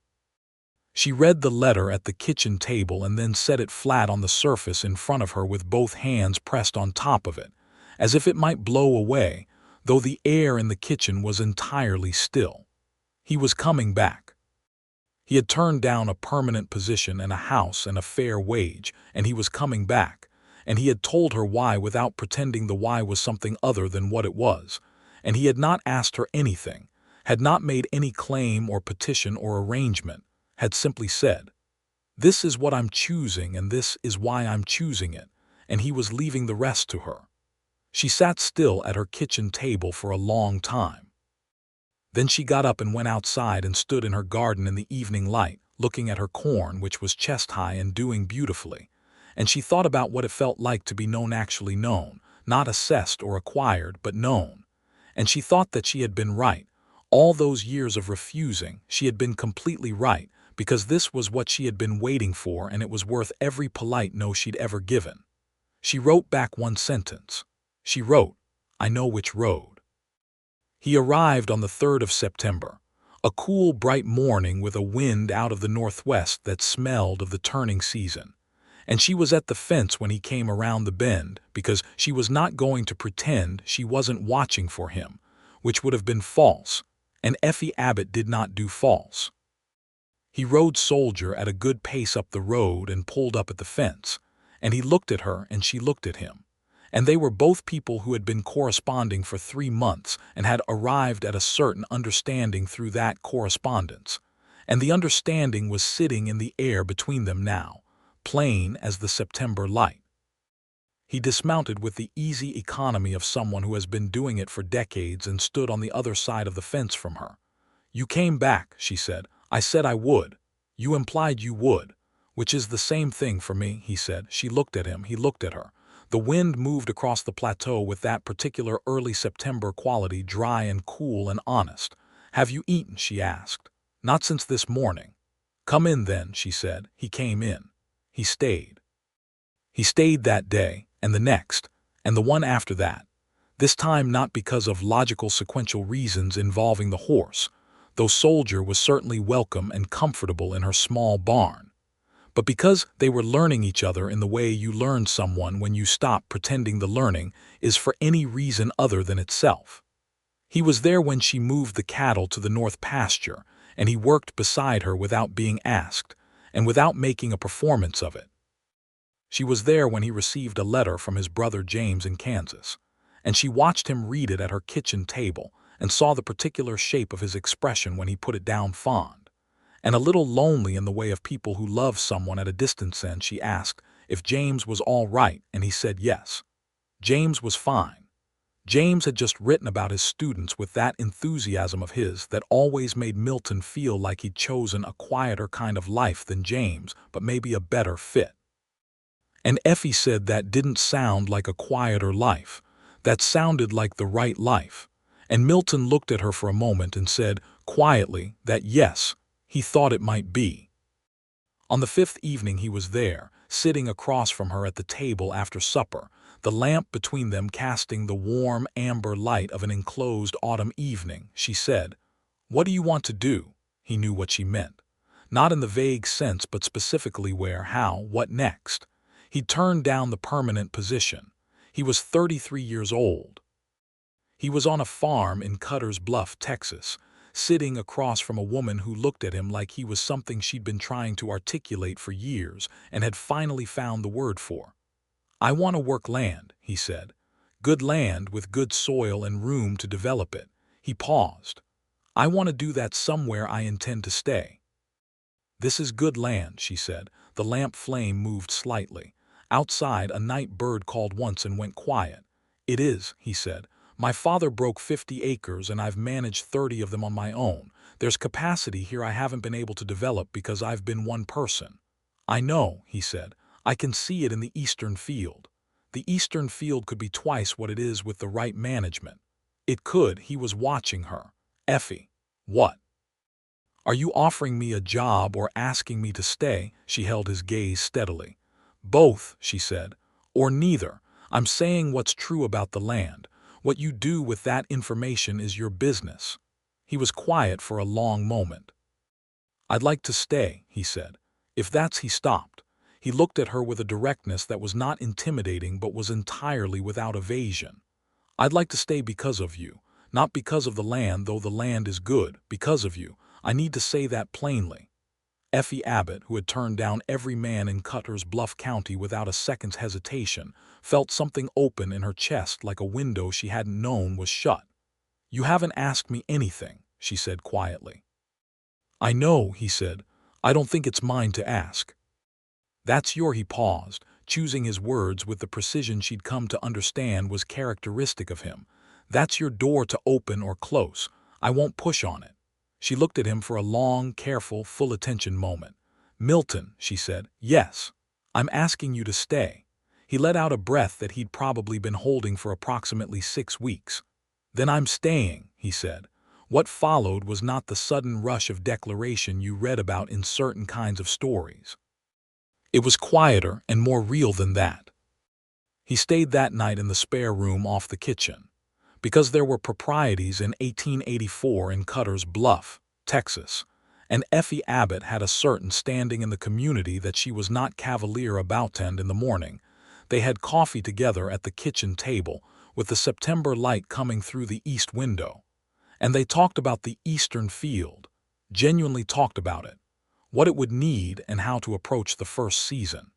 She read the letter at the kitchen table and then set it flat on the surface in front of her with both hands pressed on top of it, as if it might blow away, though the air in the kitchen was entirely still. He was coming back. He had turned down a permanent position and a house and a fair wage, and he was coming back, and he had told her why without pretending the why was something other than what it was, and he had not asked her anything, had not made any claim or petition or arrangement, had simply said, "This is what I'm choosing and this is why I'm choosing it," and he was leaving the rest to her. She sat still at her kitchen table for a long time. Then she got up and went outside and stood in her garden in the evening light, looking at her corn, which was chest-high and doing beautifully, and she thought about what it felt like to be known, actually known, not assessed or acquired, but known. And she thought that she had been right. All those years of refusing, she had been completely right, because this was what she had been waiting for and it was worth every polite no she'd ever given. She wrote back 1 sentence. She wrote, "I know which road." He arrived on the 3rd of September, a cool, bright morning with a wind out of the northwest that smelled of the turning season. And she was at the fence when he came around the bend, because she was not going to pretend she wasn't watching for him, which would have been false, and Effie Abbott did not do false. He rode soldier at a good pace up the road and pulled up at the fence, and he looked at her and she looked at him, and they were both people who had been corresponding for 3 months and had arrived at a certain understanding through that correspondence, and the understanding was sitting in the air between them now, plain as the September light. He dismounted with the easy economy of someone who has been doing it for decades and stood on the other side of the fence from her. "You came back," she said. "I said I would. You implied you would, which is the same thing for me," he said. She looked at him. He looked at her. The wind moved across the plateau with that particular early September quality, dry and cool and honest. "Have you eaten?" she asked. "Not since this morning." "Come in then," she said. He came in. He stayed. He stayed that day, and the next, and the one after that. This time not because of logical sequential reasons involving the horse, though Soldier was certainly welcome and comfortable in her small barn, but because they were learning each other in the way you learn someone when you stop pretending the learning is for any reason other than itself. He was there when she moved the cattle to the north pasture, and he worked beside her without being asked, and without making a performance of it. She was there when he received a letter from his brother James in Kansas, and she watched him read it at her kitchen table and saw the particular shape of his expression when he put it down fond. And a little lonely in the way of people who love someone at a distance, and she asked if James was all right, and he said yes. James was fine. James had just written about his students with that enthusiasm of his that always made Milton feel like he'd chosen a quieter kind of life than James, but maybe a better fit. And Effie said that didn't sound like a quieter life. That sounded like the right life. And Milton looked at her for a moment and said, quietly, that yes, he thought it might be. On the fifth evening he was there, sitting across from her at the table after supper, the lamp between them casting the warm amber light of an enclosed autumn evening. She said, "What do you want to do?" He knew what she meant. Not in the vague sense, but specifically where, how, what next. He turned down the permanent position. He was 33 years old. He was on a farm in Bluff, Texas, sitting across from a woman who looked at him like he was something she'd been trying to articulate for years and had finally found the word for. "I want to work land," he said. "Good land with good soil and room to develop it." He paused. "I want to do that somewhere I intend to stay." "This is good land," she said. The lamp flame moved slightly. Outside, a night bird called once and went quiet. "It is," he said. "My father broke 50 acres and I've managed 30 of them on my own. There's capacity here I haven't been able to develop because I've been one person." "I know," he said. "I can see it in the eastern field. The eastern field could be twice what it is with the right management. It could." He was watching her. "Effie." "What?" "Are you offering me a job or asking me to stay?" She held his gaze steadily. "Both," she said. "Or neither. I'm saying what's true about the land. What you do with that information is your business." He was quiet for a long moment. "I'd like to stay," he said. "If that's—" He stopped. He looked at her with a directness that was not intimidating but was entirely without evasion. "I'd like to stay because of you. Not because of the land, though the land is good. Because of you. I need to say that plainly." Effie Abbott, who had turned down every man in Bluff County without a second's hesitation, felt something open in her chest like a window she hadn't known was shut. "You haven't asked me anything," she said quietly. "I know," he said. "I don't think it's mine to ask." "That's your—" He paused, choosing his words with the precision she'd come to understand was characteristic of him. "That's your door to open or close. I won't push on it." She looked at him for a long, careful, full-attention moment. "Milton," she said, "yes. I'm asking you to stay." He let out a breath that he'd probably been holding for approximately 6 weeks. "Then I'm staying," he said. What followed was not the sudden rush of declaration you read about in certain kinds of stories. It was quieter and more real than that. He stayed that night in the spare room off the kitchen. Because there were proprieties in 1884 in Bluff, Texas, and Effie Abbott had a certain standing in the community that she was not cavalier about. And in the morning, they had coffee together at the kitchen table with the September light coming through the east window. And they talked about the eastern field, genuinely talked about it, what it would need and how to approach the first season.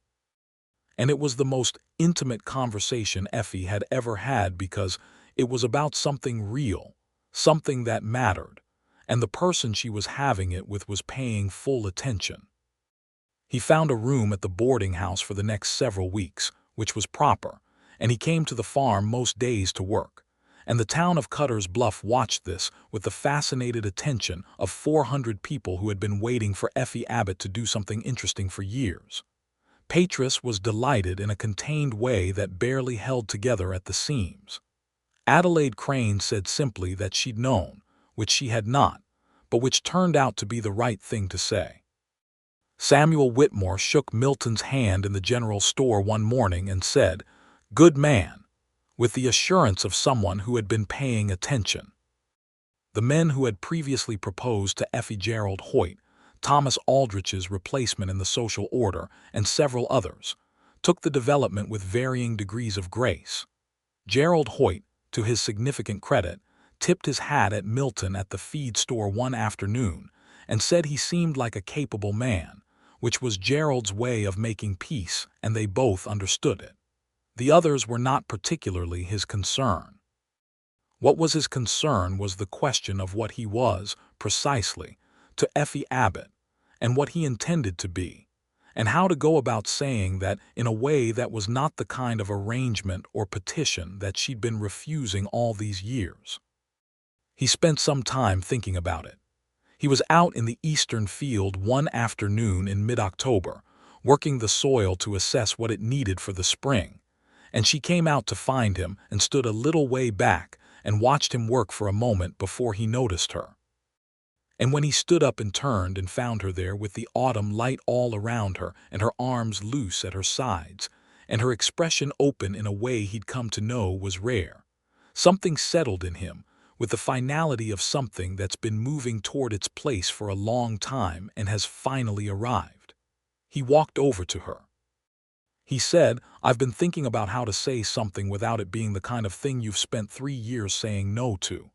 And it was the most intimate conversation Effie had ever had because it was about something real, something that mattered, and the person she was having it with was paying full attention. He found a room at the boarding house for the next several weeks, which was proper, and he came to the farm most days to work. And the town of Bluff watched this with the fascinated attention of 400 people who had been waiting for Effie Abbott to do something interesting for years. Patris was delighted in a contained way that barely held together at the seams. Adelaide Crane said simply that she'd known, which she had not, but which turned out to be the right thing to say. Samuel Whitmore shook Milton's hand in the general store one morning and said, "Good man," with the assurance of someone who had been paying attention. The men who had previously proposed to Effie Gerald Hoyt, Thomas Aldrich's replacement in the social order, and several others, took the development with varying degrees of grace. Gerald Hoyt, to his significant credit, tipped his hat at Milton at the feed store one afternoon and said he seemed like a capable man, which was Gerald's way of making peace, and they both understood it. The others were not particularly his concern. What was his concern was the question of what he was, precisely, to Effie Abbott, and what he intended to be, and how to go about saying that in a way that was not the kind of arrangement or petition that she'd been refusing all these years. He spent some time thinking about it. He was out in the eastern field one afternoon in mid-October, working the soil to assess what it needed for the spring, and she came out to find him and stood a little way back and watched him work for a moment before he noticed her. And when he stood up and turned and found her there with the autumn light all around her and her arms loose at her sides, and her expression open in a way he'd come to know was rare, something settled in him, with the finality of something that's been moving toward its place for a long time and has finally arrived. He walked over to her. He said, "I've been thinking about how to say something without it being the kind of thing you've spent 3 years saying no to."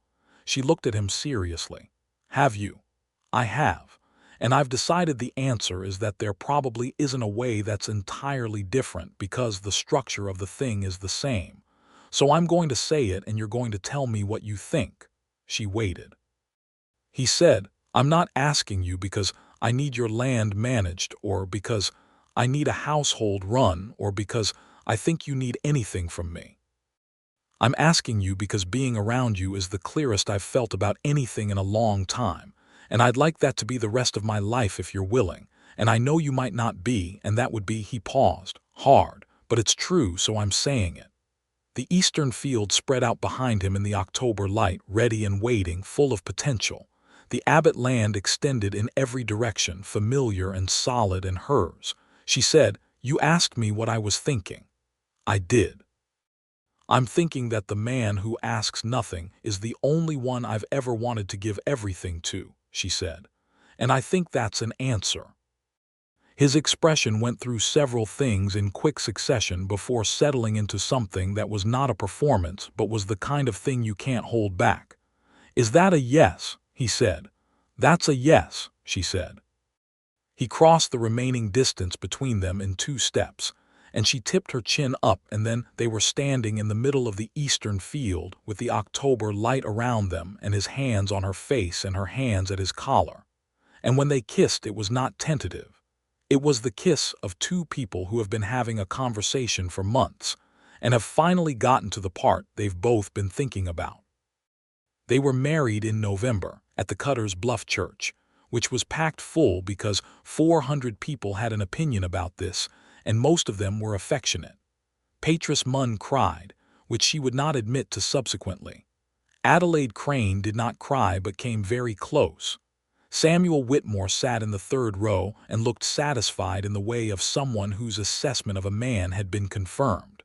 She looked at him seriously. "Have you?" "I have. And I've decided the answer is that there probably isn't a way that's entirely different because the structure of the thing is the same. So I'm going to say it and you're going to tell me what you think." She waited. He said, "I'm not asking you because I need your land managed or because I need a household run or because I think you need anything from me. I'm asking you because being around you is the clearest I've felt about anything in a long time, and I'd like that to be the rest of my life if you're willing, and I know you might not be, and that would be—" He paused, hard, "but it's true, so I'm saying it." The eastern field spread out behind him in the October light, ready and waiting, full of potential. The Abbott land extended in every direction, familiar and solid and hers. She said, "You asked me what I was thinking." "I did." "I'm thinking that the man who asks nothing is the only one I've ever wanted to give everything to," she said. "And I think that's an answer." His expression went through several things in quick succession before settling into something that was not a performance but was the kind of thing you can't hold back. "Is that a yes?" he said. "That's a yes," she said. He crossed the remaining distance between them in 2 steps, and she tipped her chin up, and then they were standing in the middle of the eastern field with the October light around them and his hands on her face and her hands at his collar. And when they kissed, it was not tentative. It was the kiss of 2 people who have been having a conversation for months and have finally gotten to the part they've both been thinking about. They were married in November at the Cutter's Bluff church, which was packed full because 400 people had an opinion about this, and most of them were affectionate. Patris Munn cried, which she would not admit to subsequently. Adelaide Crane did not cry but came very close. Samuel Whitmore sat in the 3rd row and looked satisfied in the way of someone whose assessment of a man had been confirmed.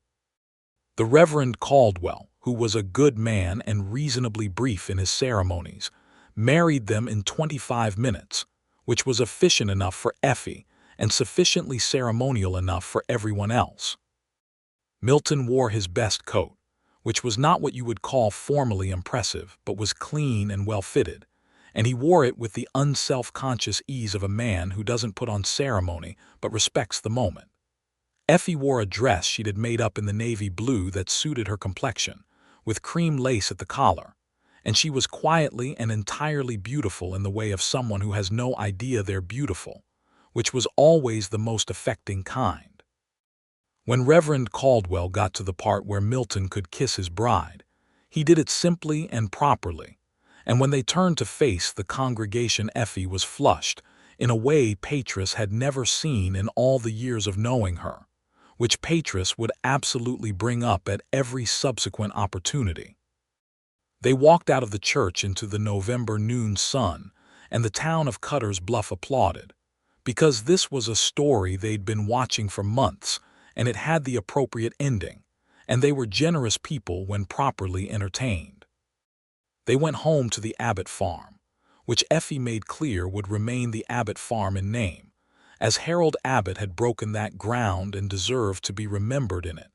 The Reverend Caldwell, who was a good man and reasonably brief in his ceremonies, married them in 25 minutes, which was efficient enough for Effie and sufficiently ceremonial enough for everyone else. Milton wore his best coat, which was not what you would call formally impressive, but was clean and well-fitted, and he wore it with the unself-conscious ease of a man who doesn't put on ceremony but respects the moment. Effie wore a dress she'd had made up in the navy blue that suited her complexion, with cream lace at the collar, and she was quietly and entirely beautiful in the way of someone who has no idea they're beautiful, which was always the most affecting kind. When Reverend Caldwell got to the part where Milton could kiss his bride, he did it simply and properly, and when they turned to face the congregation, Effie was flushed in a way Patris had never seen in all the years of knowing her, which Patris would absolutely bring up at every subsequent opportunity. They walked out of the church into the November noon sun, and the town of Cutter's Bluff applauded, because this was a story they'd been watching for months, and it had the appropriate ending, and they were generous people when properly entertained. They went home to the Abbott farm, which Effie made clear would remain the Abbott farm in name, as Harold Abbott had broken that ground and deserved to be remembered in it.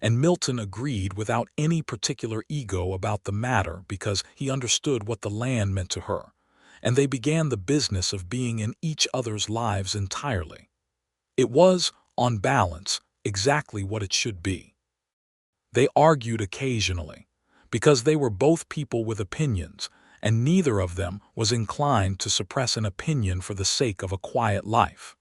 And Milton agreed without any particular ego about the matter because he understood what the land meant to her, and they began the business of being in each other's lives entirely. It was, on balance, exactly what it should be. They argued occasionally, because they were both people with opinions, and neither of them was inclined to suppress an opinion for the sake of a quiet life.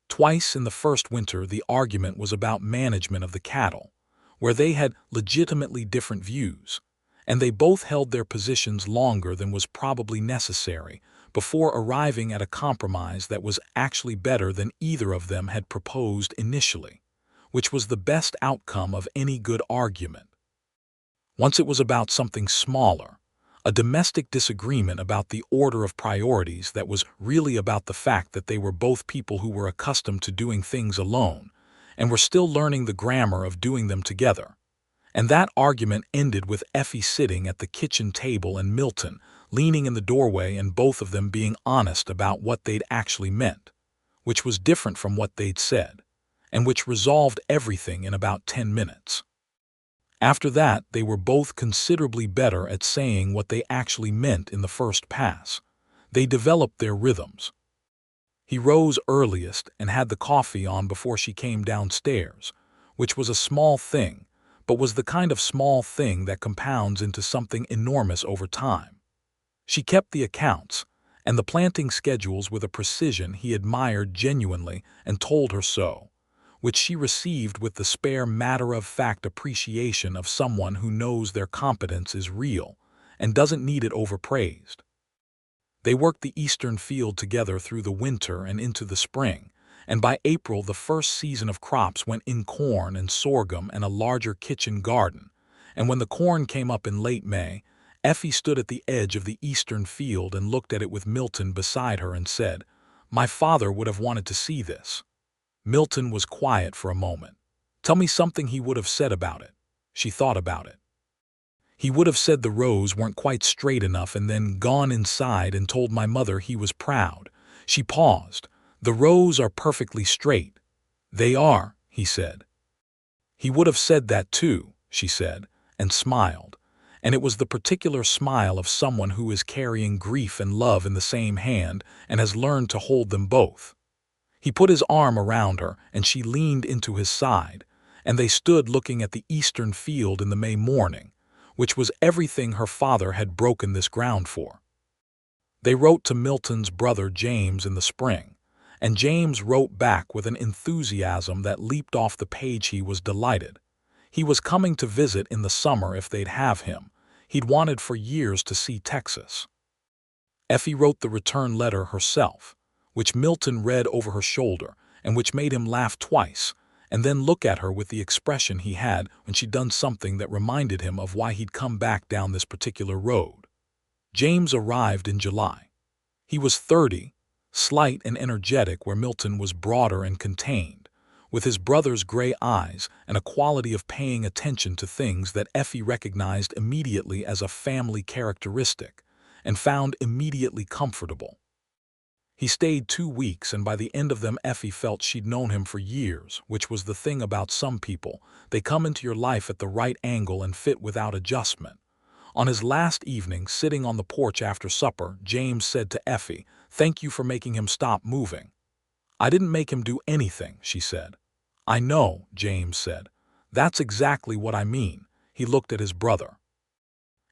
Twice in the first winter the argument was about management of the cattle, where they had legitimately different views, and they both held their positions longer than was probably necessary before arriving at a compromise that was actually better than either of them had proposed initially, which was the best outcome of any good argument. Once it was about something smaller, a domestic disagreement about the order of priorities that was really about the fact that they were both people who were accustomed to doing things alone and were still learning the grammar of doing them together. And that argument ended with Effie sitting at the kitchen table and Milton leaning in the doorway and both of them being honest about what they'd actually meant, which was different from what they'd said, and which resolved everything in about 10 minutes. After that, they were both considerably better at saying what they actually meant in the first pass. They developed their rhythms. He rose earliest and had the coffee on before she came downstairs, which was a small thing, but was the kind of small thing that compounds into something enormous over time. She kept the accounts and the planting schedules with a precision he admired genuinely and told her so, which she received with the spare matter-of-fact appreciation of someone who knows their competence is real and doesn't need it overpraised. They worked the eastern field together through the winter and into the spring, and by April the first season of crops went in corn and sorghum and a larger kitchen garden, and when the corn came up in late May, Effie stood at the edge of the eastern field and looked at it with Milton beside her and said, "My father would have wanted to see this." Milton was quiet for a moment. Tell me something he would have said about it. She thought about it. He would have said the rows weren't quite straight enough and then gone inside and told my mother he was proud. She paused. The rows are perfectly straight. They are, he said. He would have said that too, she said, and smiled. And it was the particular smile of someone who is carrying grief and love in the same hand and has learned to hold them both. He put his arm around her and she leaned into his side, and they stood looking at the eastern field in the May morning, which was everything her father had broken this ground for. They wrote to Milton's brother James in the spring, and James wrote back with an enthusiasm that leaped off the page. He was delighted. He was coming to visit in the summer if they'd have him. He'd wanted for years to see Texas. Effie wrote the return letter herself, which Milton read over her shoulder and which made him laugh twice, and then look at her with the expression he had when she'd done something that reminded him of why he'd come back down this particular road. James arrived in July. He was 30, slight and energetic where Milton was broader and contained, with his brother's gray eyes and a quality of paying attention to things that Effie recognized immediately as a family characteristic and found immediately comfortable. He stayed 2 weeks, and by the end of them Effie felt she'd known him for years, which was the thing about some people. They come into your life at the right angle and fit without adjustment. On his last evening, sitting on the porch after supper, James said to Effie, "Thank you for making him stop moving." "I didn't make him do anything," she said. "I know," James said. "That's exactly what I mean." He looked at his brother.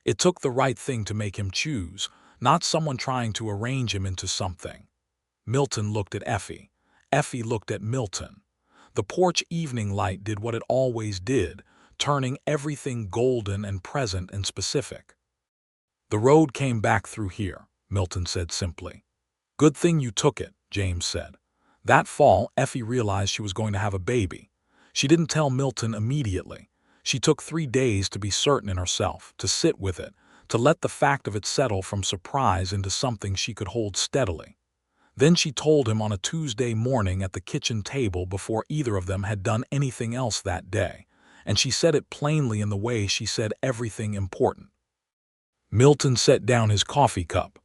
"It took the right thing to make him choose, not someone trying to arrange him into something." Milton looked at Effie. Effie looked at Milton. The porch evening light did what it always did, turning everything golden and present and specific. "The road came back through here," Milton said simply. "Good thing you took it," James said. That fall, Effie realized she was going to have a baby. She didn't tell Milton immediately. She took 3 days to be certain in herself, to sit with it, to let the fact of it settle from surprise into something she could hold steadily. Then she told him on a Tuesday morning at the kitchen table before either of them had done anything else that day, and she said it plainly in the way she said everything important. Milton set down his coffee cup.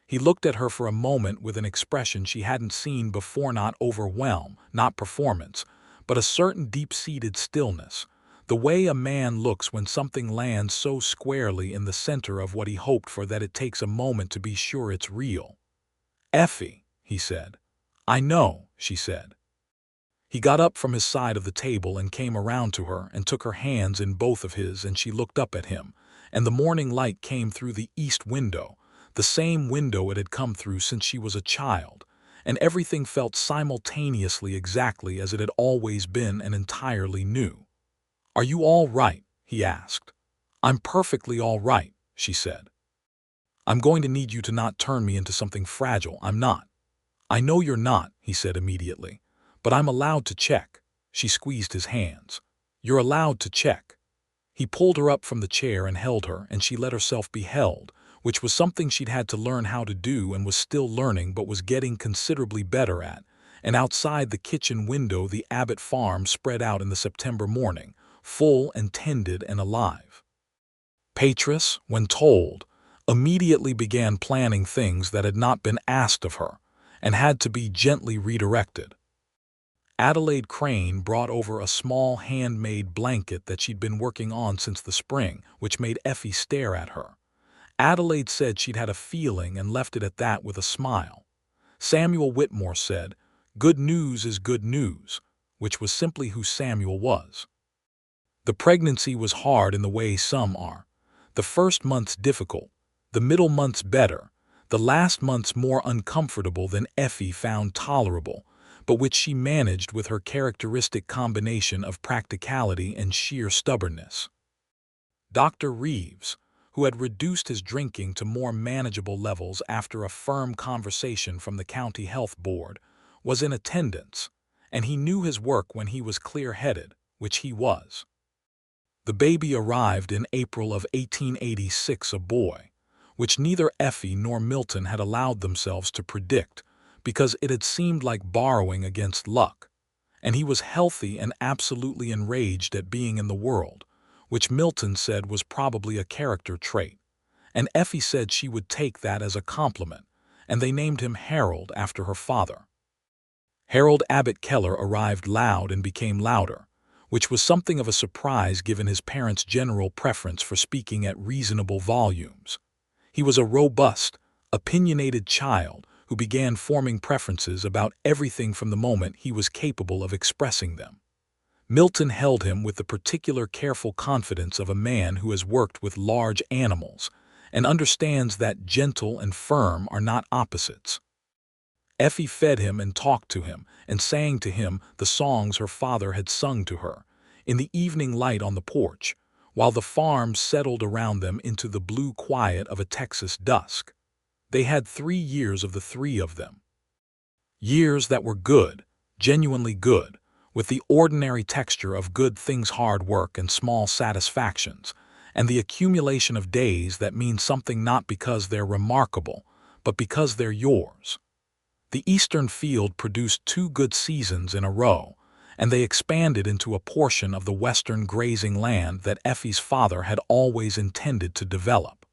He looked at her for a moment with an expression she hadn't seen before, not overwhelm, not performance, but a certain deep-seated stillness, the way a man looks when something lands so squarely in the center of what he hoped for that it takes a moment to be sure it's real. "Effie," he said. "I know," she said. He got up from his side of the table and came around to her and took her hands in both of his, and she looked up at him, and the morning light came through the east window, the same window it had come through since she was a child, and everything felt simultaneously exactly as it had always been and entirely new. "Are you all right?" he asked. "I'm perfectly all right," she said. "I'm going to need you to not turn me into something fragile. I'm not." "I know you're not," he said immediately, "but I'm allowed to check." She squeezed his hands. "You're allowed to check." He pulled her up from the chair and held her, and she let herself be held, which was something she'd had to learn how to do and was still learning but was getting considerably better at. And outside the kitchen window the Abbott farm spread out in the September morning, full and tended and alive. Patris, when told, immediately began planning things that had not been asked of her and had to be gently redirected. Adelaide Crane brought over a small handmade blanket that she'd been working on since the spring, which made Effie stare at her. Adelaide said she'd had a feeling and left it at that with a smile. Samuel Whitmore said, "Good news is good news," which was simply who Samuel was. The pregnancy was hard in the way some are. The first months difficult, the middle months better, the last months more uncomfortable than Effie found tolerable, but which she managed with her characteristic combination of practicality and sheer stubbornness. Dr. Reeves, who had reduced his drinking to more manageable levels after a firm conversation from the County Health Board, was in attendance, and he knew his work when he was clear-headed, which he was. The baby arrived in April of 1886, a boy, which neither Effie nor Milton had allowed themselves to predict, because it had seemed like borrowing against luck, and he was healthy and absolutely enraged at being in the world, which Milton said was probably a character trait, and Effie said she would take that as a compliment, and they named him Harold after her father. Harold Abbott Keller arrived loud and became louder, which was something of a surprise given his parents' general preference for speaking at reasonable volumes. He was a robust, opinionated child who began forming preferences about everything from the moment he was capable of expressing them. Milton held him with the particular careful confidence of a man who has worked with large animals and understands that gentle and firm are not opposites. Effie fed him and talked to him and sang to him the songs her father had sung to her, in the evening light on the porch, while the farm settled around them into the blue quiet of a Texas dusk. They had 3 years of the 3 of them. Years that were good, genuinely good, with the ordinary texture of good things, hard work and small satisfactions, and the accumulation of days that mean something not because they're remarkable, but because they're yours. The Eastern field produced 2 good seasons in a row, and they expanded into a portion of the Western grazing land that Effie's father had always intended to develop.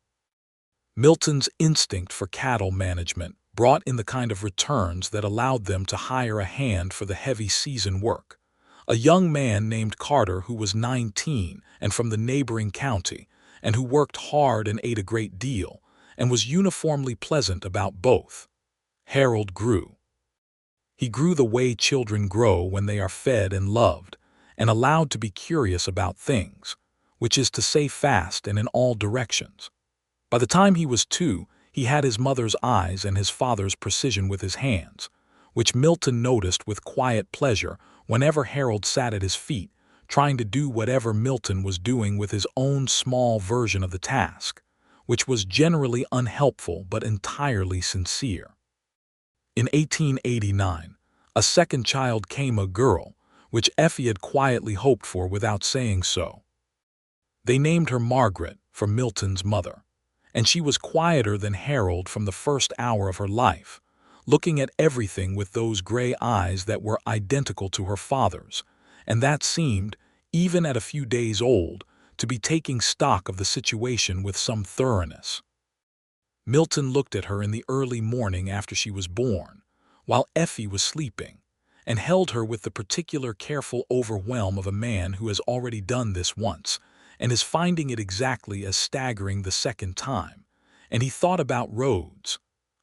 Milton's instinct for cattle management brought in the kind of returns that allowed them to hire a hand for the heavy season work, a young man named Carter who was 19 and from the neighboring county, and who worked hard and ate a great deal, and was uniformly pleasant about both. Harold grew. He grew the way children grow when they are fed and loved, and allowed to be curious about things, which is to say fast and in all directions. By the time he was 2, he had his mother's eyes and his father's precision with his hands, which Milton noticed with quiet pleasure whenever Harold sat at his feet, trying to do whatever Milton was doing with his own small version of the task, which was generally unhelpful but entirely sincere. In 1889, a second child came, a girl, which Effie had quietly hoped for without saying so. They named her Margaret, for Milton's mother, and she was quieter than Harold from the first hour of her life, looking at everything with those gray eyes that were identical to her father's, and that seemed, even at a few days old, to be taking stock of the situation with some thoroughness. Milton looked at her in the early morning after she was born, while Effie was sleeping, and held her with the particular careful overwhelm of a man who has already done this once, and is finding it exactly as staggering the second time. And he thought about roads,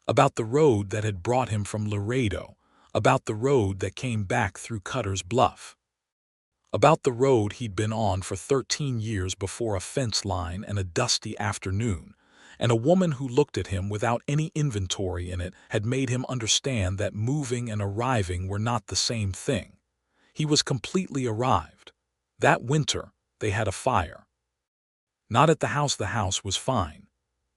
about the road that had brought him from Laredo, about the road that came back through Cutter's Bluff, about the road he'd been on for 13 years before a fence line and a dusty afternoon, and a woman who looked at him without any inventory in it had made him understand that moving and arriving were not the same thing. He was completely arrived. That winter, they had a fire. Not at the house was fine,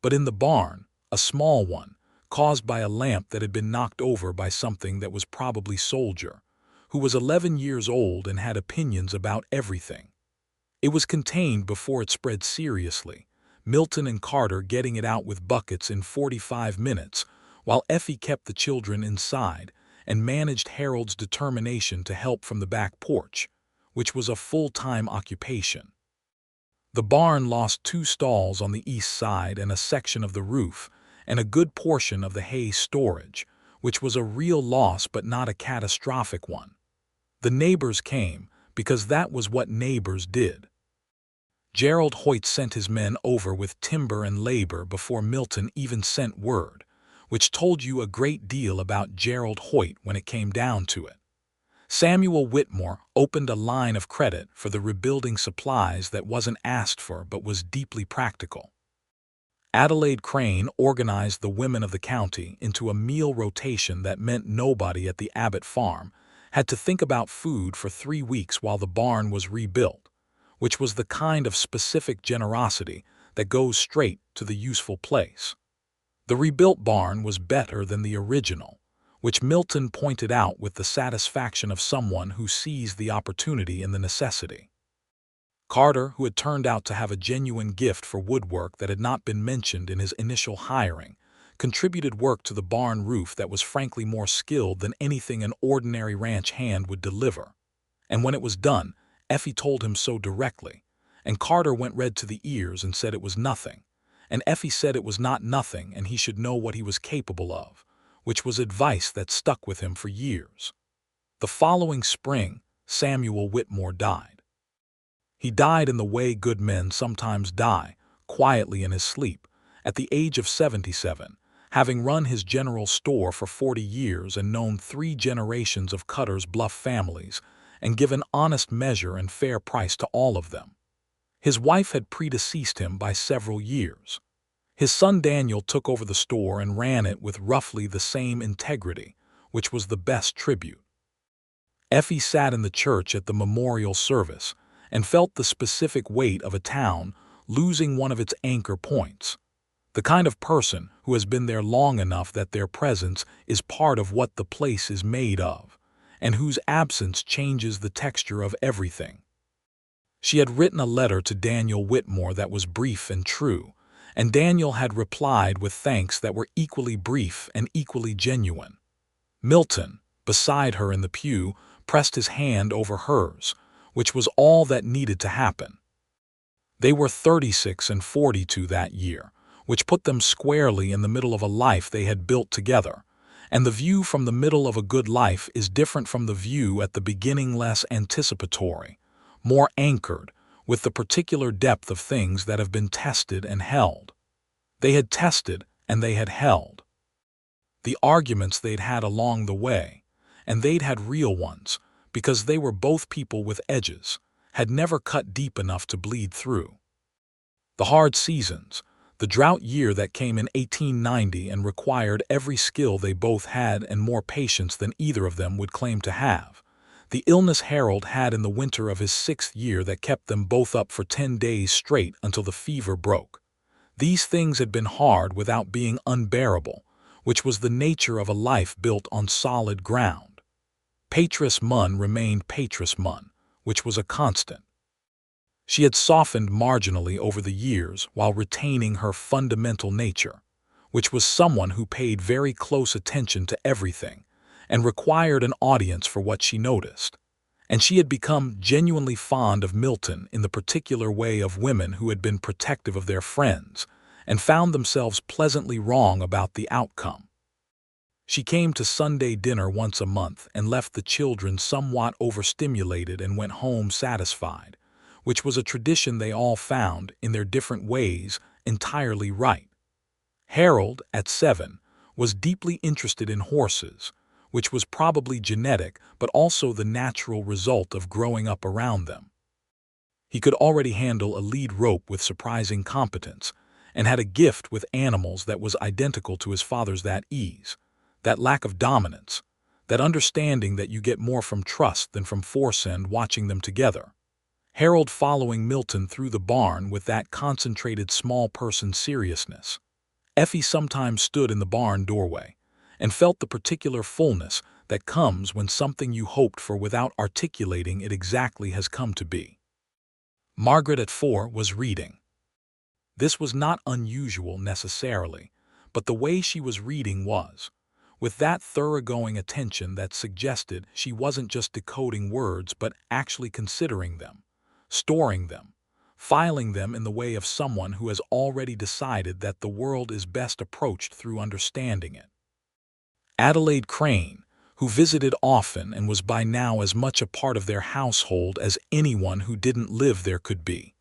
but in the barn, a small one, caused by a lamp that had been knocked over by something that was probably Soldier, who was 11 years old and had opinions about everything. It was contained before it spread seriously, Milton and Carter getting it out with buckets in 45 minutes, while Effie kept the children inside and managed Harold's determination to help from the back porch, which was a full-time occupation. The barn lost 2 stalls on the east side and a section of the roof, and a good portion of the hay storage, which was a real loss but not a catastrophic one. The neighbors came, because that was what neighbors did. Gerald Hoyt sent his men over with timber and labor before Milton even sent word, which told you a great deal about Gerald Hoyt when it came down to it. Samuel Whitmore opened a line of credit for the rebuilding supplies that wasn't asked for but was deeply practical. Adelaide Crane organized the women of the county into a meal rotation that meant nobody at the Abbott farm had to think about food for 3 weeks while the barn was rebuilt, which was the kind of specific generosity that goes straight to the useful place. The rebuilt barn was better than the original, which Milton pointed out with the satisfaction of someone who sees the opportunity in the necessity. Carter, who had turned out to have a genuine gift for woodwork that had not been mentioned in his initial hiring, contributed work to the barn roof that was frankly more skilled than anything an ordinary ranch hand would deliver. And when it was done, Effie told him so directly, and Carter went red to the ears and said it was nothing, and Effie said it was not nothing and he should know what he was capable of, which was advice that stuck with him for years. The following spring, Samuel Whitmore died. He died in the way good men sometimes die, quietly in his sleep, at the age of 77, having run his general store for 40 years and known 3 generations of Cutter's Bluff families, and given honest measure and fair price to all of them. His wife had predeceased him by several years. His son Daniel took over the store and ran it with roughly the same integrity, which was the best tribute. Effie sat in the church at the memorial service and felt the specific weight of a town losing one of its anchor points, the kind of person who has been there long enough that their presence is part of what the place is made of, and whose absence changes the texture of everything. She had written a letter to Daniel Whitmore that was brief and true, and Daniel had replied with thanks that were equally brief and equally genuine. Milton, beside her in the pew, pressed his hand over hers, which was all that needed to happen. They were 36 and 42 that year, which put them squarely in the middle of a life they had built together, and the view from the middle of a good life is different from the view at the beginning, less anticipatory, more anchored, with the particular depth of things that have been tested and held. They had tested and they had held. The arguments they'd had along the way, and they'd had real ones, because they were both people with edges, had never cut deep enough to bleed through. The hard seasons, the drought year that came in 1890 and required every skill they both had and more patience than either of them would claim to have, the illness Harold had in the winter of his 6th year that kept them both up for 10 days straight until the fever broke. These things had been hard without being unbearable, which was the nature of a life built on solid ground. Patris Munn remained Patris Munn, which was a constant. She had softened marginally over the years while retaining her fundamental nature, which was someone who paid very close attention to everything and required an audience for what she noticed. And she had become genuinely fond of Milton in the particular way of women who had been protective of their friends, and found themselves pleasantly wrong about the outcome. She came to Sunday dinner once a month and left the children somewhat overstimulated and went home satisfied, which was a tradition they all found, in their different ways, entirely right. Harold, at 7, was deeply interested in horses, which was probably genetic but also the natural result of growing up around them. He could already handle a lead rope with surprising competence, and had a gift with animals that was identical to his father's, that ease, that lack of dominance, that understanding that you get more from trust than from force and watching them together. Harold following Milton through the barn with that concentrated small person seriousness. Effie sometimes stood in the barn doorway and felt the particular fullness that comes when something you hoped for without articulating it exactly has come to be. Margaret, at 4, was reading. This was not unusual necessarily, but the way she was reading was, with that thoroughgoing attention that suggested she wasn't just decoding words but actually considering them, storing them, filing them in the way of someone who has already decided that the world is best approached through understanding it. Adelaide Crane, who visited often and was by now as much a part of their household as anyone who didn't live there could be,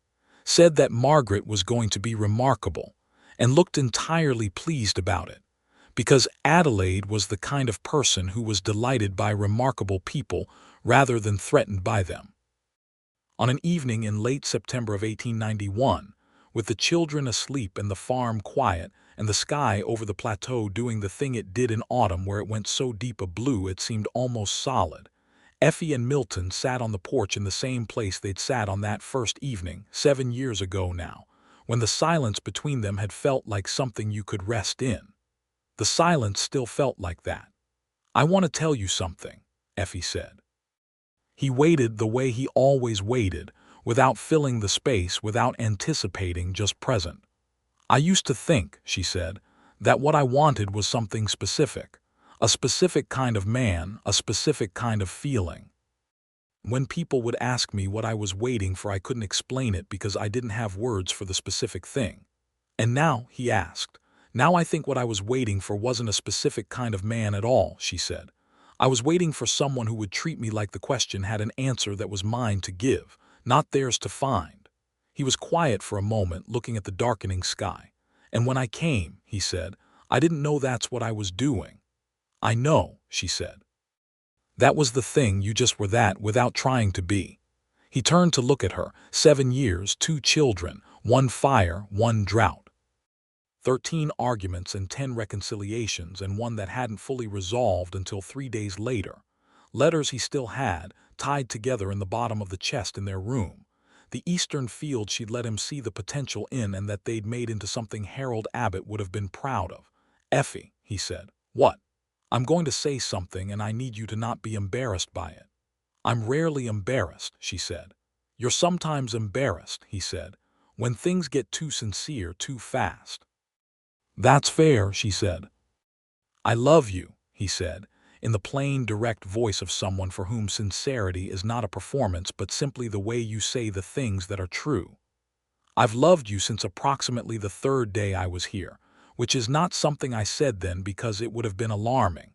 said that Margaret was going to be remarkable, and looked entirely pleased about it, because Adelaide was the kind of person who was delighted by remarkable people rather than threatened by them. On an evening in late September of 1891, with the children asleep and the farm quiet and the sky over the plateau doing the thing it did in autumn where it went so deep a blue it seemed almost solid, Effie and Milton sat on the porch in the same place they'd sat on that first evening, 7 years ago now, when the silence between them had felt like something you could rest in. The silence still felt like that. "I want to tell you something," Effie said. He waited the way he always waited, without filling the space, without anticipating, just present. "I used to think," she said, "that what I wanted was something specific, a specific kind of man, a specific kind of feeling. When people would ask me what I was waiting for, I couldn't explain it because I didn't have words for the specific thing. And now," he asked, "now I think what I was waiting for wasn't a specific kind of man at all," she said. "I was waiting for someone who would treat me like the question had an answer that was mine to give, not theirs to find." He was quiet for a moment, looking at the darkening sky. "And when I came," he said, "I didn't know that's what I was doing." "I know," she said. "That was the thing, you just were that without trying to be." He turned to look at her. 7 years, 2 children, 1 fire, 1 drought. 13 arguments and 10 reconciliations, and one that hadn't fully resolved until 3 days later. Letters he still had, tied together in the bottom of the chest in their room. The eastern field she'd let him see the potential in and that they'd made into something Harold Abbott would have been proud of. "Effie," he said. "What?" "I'm going to say something and I need you to not be embarrassed by it." "I'm rarely embarrassed," she said. "You're sometimes embarrassed," he said, "when things get too sincere too fast." "That's fair," she said. "I love you," he said, in the plain, direct voice of someone for whom sincerity is not a performance but simply the way you say the things that are true. "I've loved you since approximately the 3rd day I was here, which is not something I said then because it would have been alarming.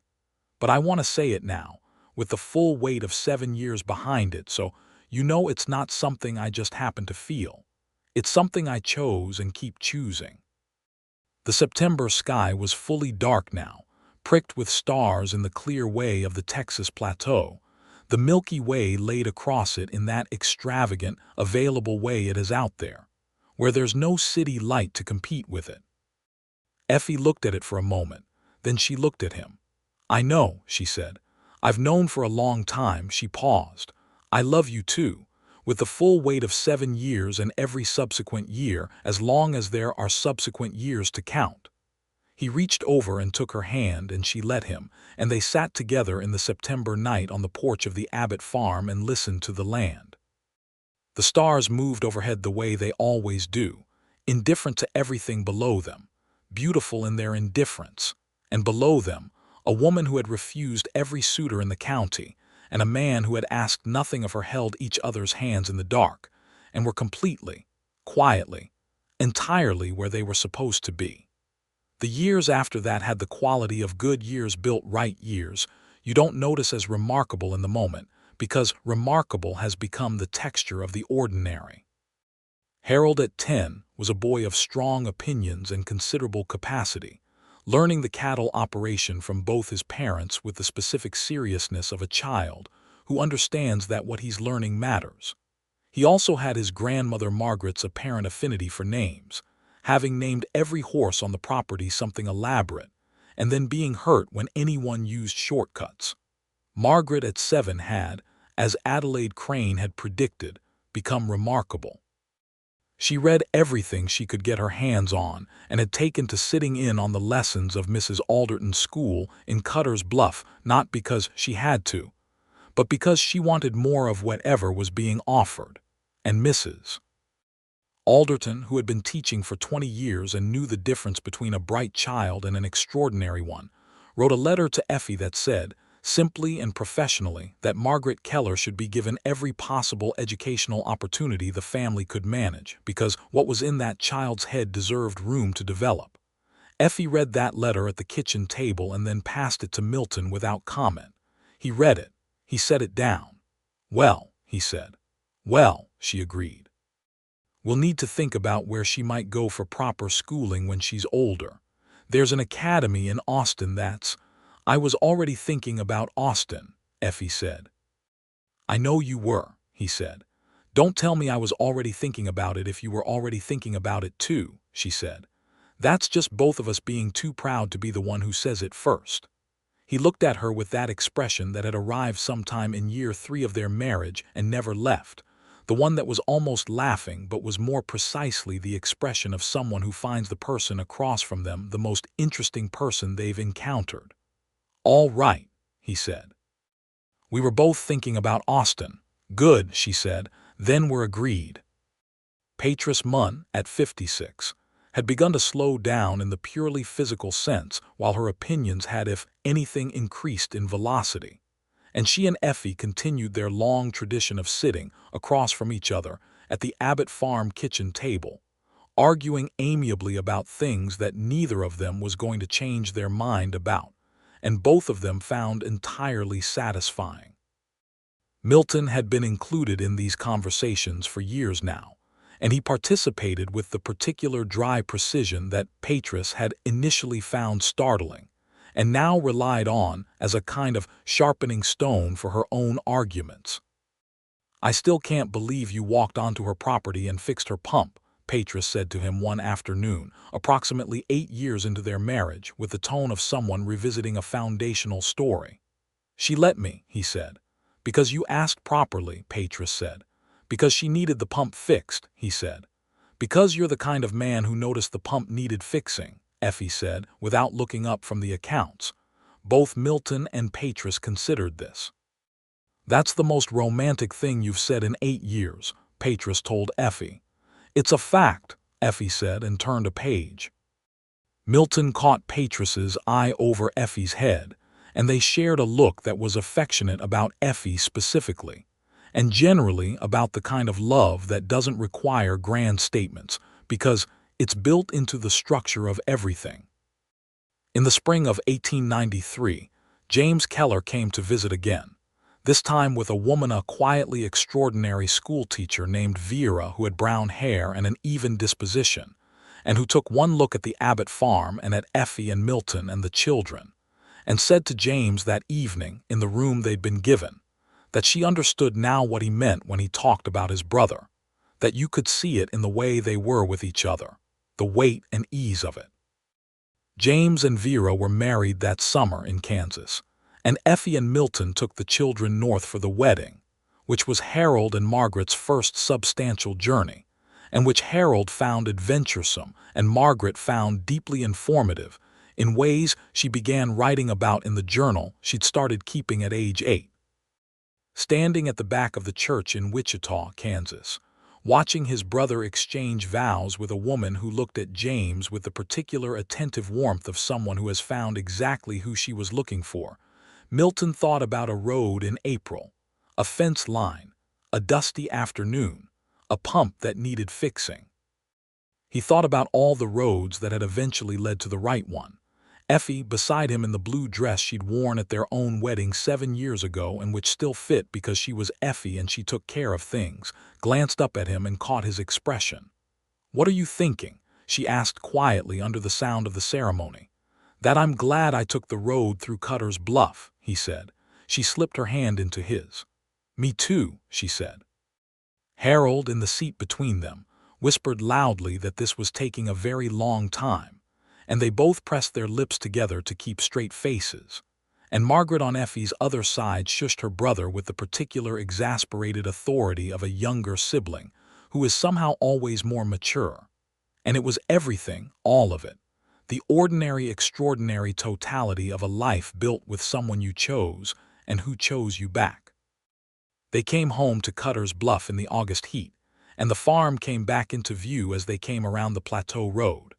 But I want to say it now, with the full weight of 7 years behind it, so you know it's not something I just happen to feel. It's something I chose and keep choosing." The September sky was fully dark now, pricked with stars in the clear way of the Texas plateau. The Milky Way laid across it in that extravagant, available way it is out there, where there's no city light to compete with it. Effie looked at it for a moment, then she looked at him. "I know," she said. "I've known for a long time." She paused. "I love you too, with the full weight of 7 years and every subsequent year, as long as there are subsequent years to count." He reached over and took her hand, and she let him, and they sat together in the September night on the porch of the Abbott farm and listened to the land. The stars moved overhead the way they always do, indifferent to everything below them, beautiful in their indifference, and below them, a woman who had refused every suitor in the county, and a man who had asked nothing of her held each other's hands in the dark, and were completely, quietly, entirely where they were supposed to be. The years after that had the quality of good years built right years you don't notice as remarkable in the moment, because remarkable has become the texture of the ordinary. Harold at 10 was a boy of strong opinions and considerable capacity, learning the cattle operation from both his parents with the specific seriousness of a child who understands that what he's learning matters. He also had his grandmother Margaret's apparent affinity for names, having named every horse on the property something elaborate, and then being hurt when anyone used shortcuts. Margaret at 7 had, as Adelaide Crane had predicted, become remarkable. She read everything she could get her hands on and had taken to sitting in on the lessons of Mrs. Alderton's school in Cutter's Bluff, not because she had to, but because she wanted more of whatever was being offered. And Mrs. Alderton, who had been teaching for 20 years and knew the difference between a bright child and an extraordinary one, wrote a letter to Effie that said, simply and professionally, that Margaret Keller should be given every possible educational opportunity the family could manage, because what was in that child's head deserved room to develop. Effie read that letter at the kitchen table and then passed it to Milton without comment. He read it. He set it down. "Well," he said. "Well," she agreed. "We'll need to think about where she might go for proper schooling when she's older. There's an academy in Austin that's—" "I was already thinking about Austin," Effie said. "I know you were," he said. "Don't tell me I was already thinking about it if you were already thinking about it too," she said. "That's just both of us being too proud to be the one who says it first." He looked at her with that expression that had arrived sometime in year 3 of their marriage and never left, the one that was almost laughing but was more precisely the expression of someone who finds the person across from them the most interesting person they've encountered. "All right," he said. "We were both thinking about Austin." "Good," she said. "Then we're agreed." Patris Munn, at 56, had begun to slow down in the purely physical sense, while her opinions had, if anything, increased in velocity. And she and Effie continued their long tradition of sitting across from each other at the Abbott farm kitchen table, arguing amiably about things that neither of them was going to change their mind about, and both of them found entirely satisfying. Milton had been included in these conversations for years now, and he participated with the particular dry precision that Patris had initially found startling, and now relied on as a kind of sharpening stone for her own arguments. "I still can't believe you walked onto her property and fixed her pump," Patris said to him one afternoon, approximately 8 years into their marriage, with the tone of someone revisiting a foundational story. "She let me," he said. "Because you asked properly," Patris said. "Because she needed the pump fixed," he said. "Because you're the kind of man who noticed the pump needed fixing," Effie said, without looking up from the accounts. Both Milton and Patris considered this. "That's the most romantic thing you've said in 8 years, Patris told Effie. "It's a fact," Effie said, and turned a page. Milton caught Patris's eye over Effie's head, and they shared a look that was affectionate about Effie specifically, and generally about the kind of love that doesn't require grand statements, because it's built into the structure of everything. In the spring of 1893, James Keller came to visit again, this time with a woman, a quietly extraordinary schoolteacher named Vera, who had brown hair and an even disposition, and who took one look at the Abbott farm and at Effie and Milton and the children, and said to James that evening, in the room they'd been given, that she understood now what he meant when he talked about his brother, that you could see it in the way they were with each other, the weight and ease of it. James and Vera were married that summer in Kansas, and Effie and Milton took the children north for the wedding, which was Harold and Margaret's first substantial journey, and which Harold found adventuresome and Margaret found deeply informative in ways she began writing about in the journal she'd started keeping at age 8. Standing at the back of the church in Wichita, Kansas, watching his brother exchange vows with a woman who looked at James with the particular attentive warmth of someone who has found exactly who she was looking for, Milton thought about a road in April, a fence line, a dusty afternoon, a pump that needed fixing. He thought about all the roads that had eventually led to the right one. Effie, beside him in the blue dress she'd worn at their own wedding 7 years ago and which still fit because she was Effie and she took care of things, glanced up at him and caught his expression. "What are you thinking?" she asked quietly under the sound of the ceremony. "That I'm glad I took the road through Cutter's Bluff," he said. She slipped her hand into his. "Me too," she said. Harold, in the seat between them, whispered loudly that this was taking a very long time, and they both pressed their lips together to keep straight faces. And Margaret on Effie's other side shushed her brother with the particular exasperated authority of a younger sibling, who is somehow always more mature. And it was everything, all of it. The ordinary, extraordinary totality of a life built with someone you chose and who chose you back. They came home to Cutter's Bluff in the August heat, and the farm came back into view as they came around the plateau road.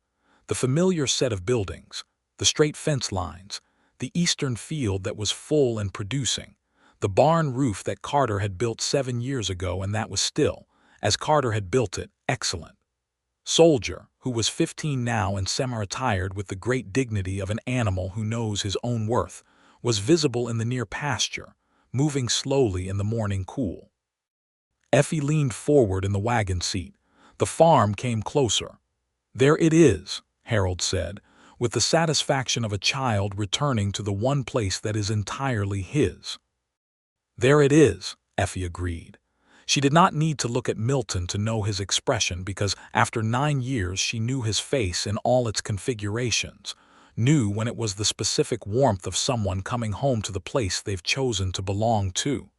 The familiar set of buildings, the straight fence lines, the eastern field that was full and producing, the barn roof that Carter had built 7 years ago and that was still, as Carter had built it, excellent. Soldier, who was 15 now and semi-retired with the great dignity of an animal who knows his own worth, was visible in the near pasture, moving slowly in the morning cool. Effie leaned forward in the wagon seat. The farm came closer. "There it is," Harold said, with the satisfaction of a child returning to the one place that is entirely his. "There it is," Effie agreed. She did not need to look at Milton to know his expression because after 9 years she knew his face in all its configurations, knew when it was the specific warmth of someone coming home to the place they've chosen to belong to.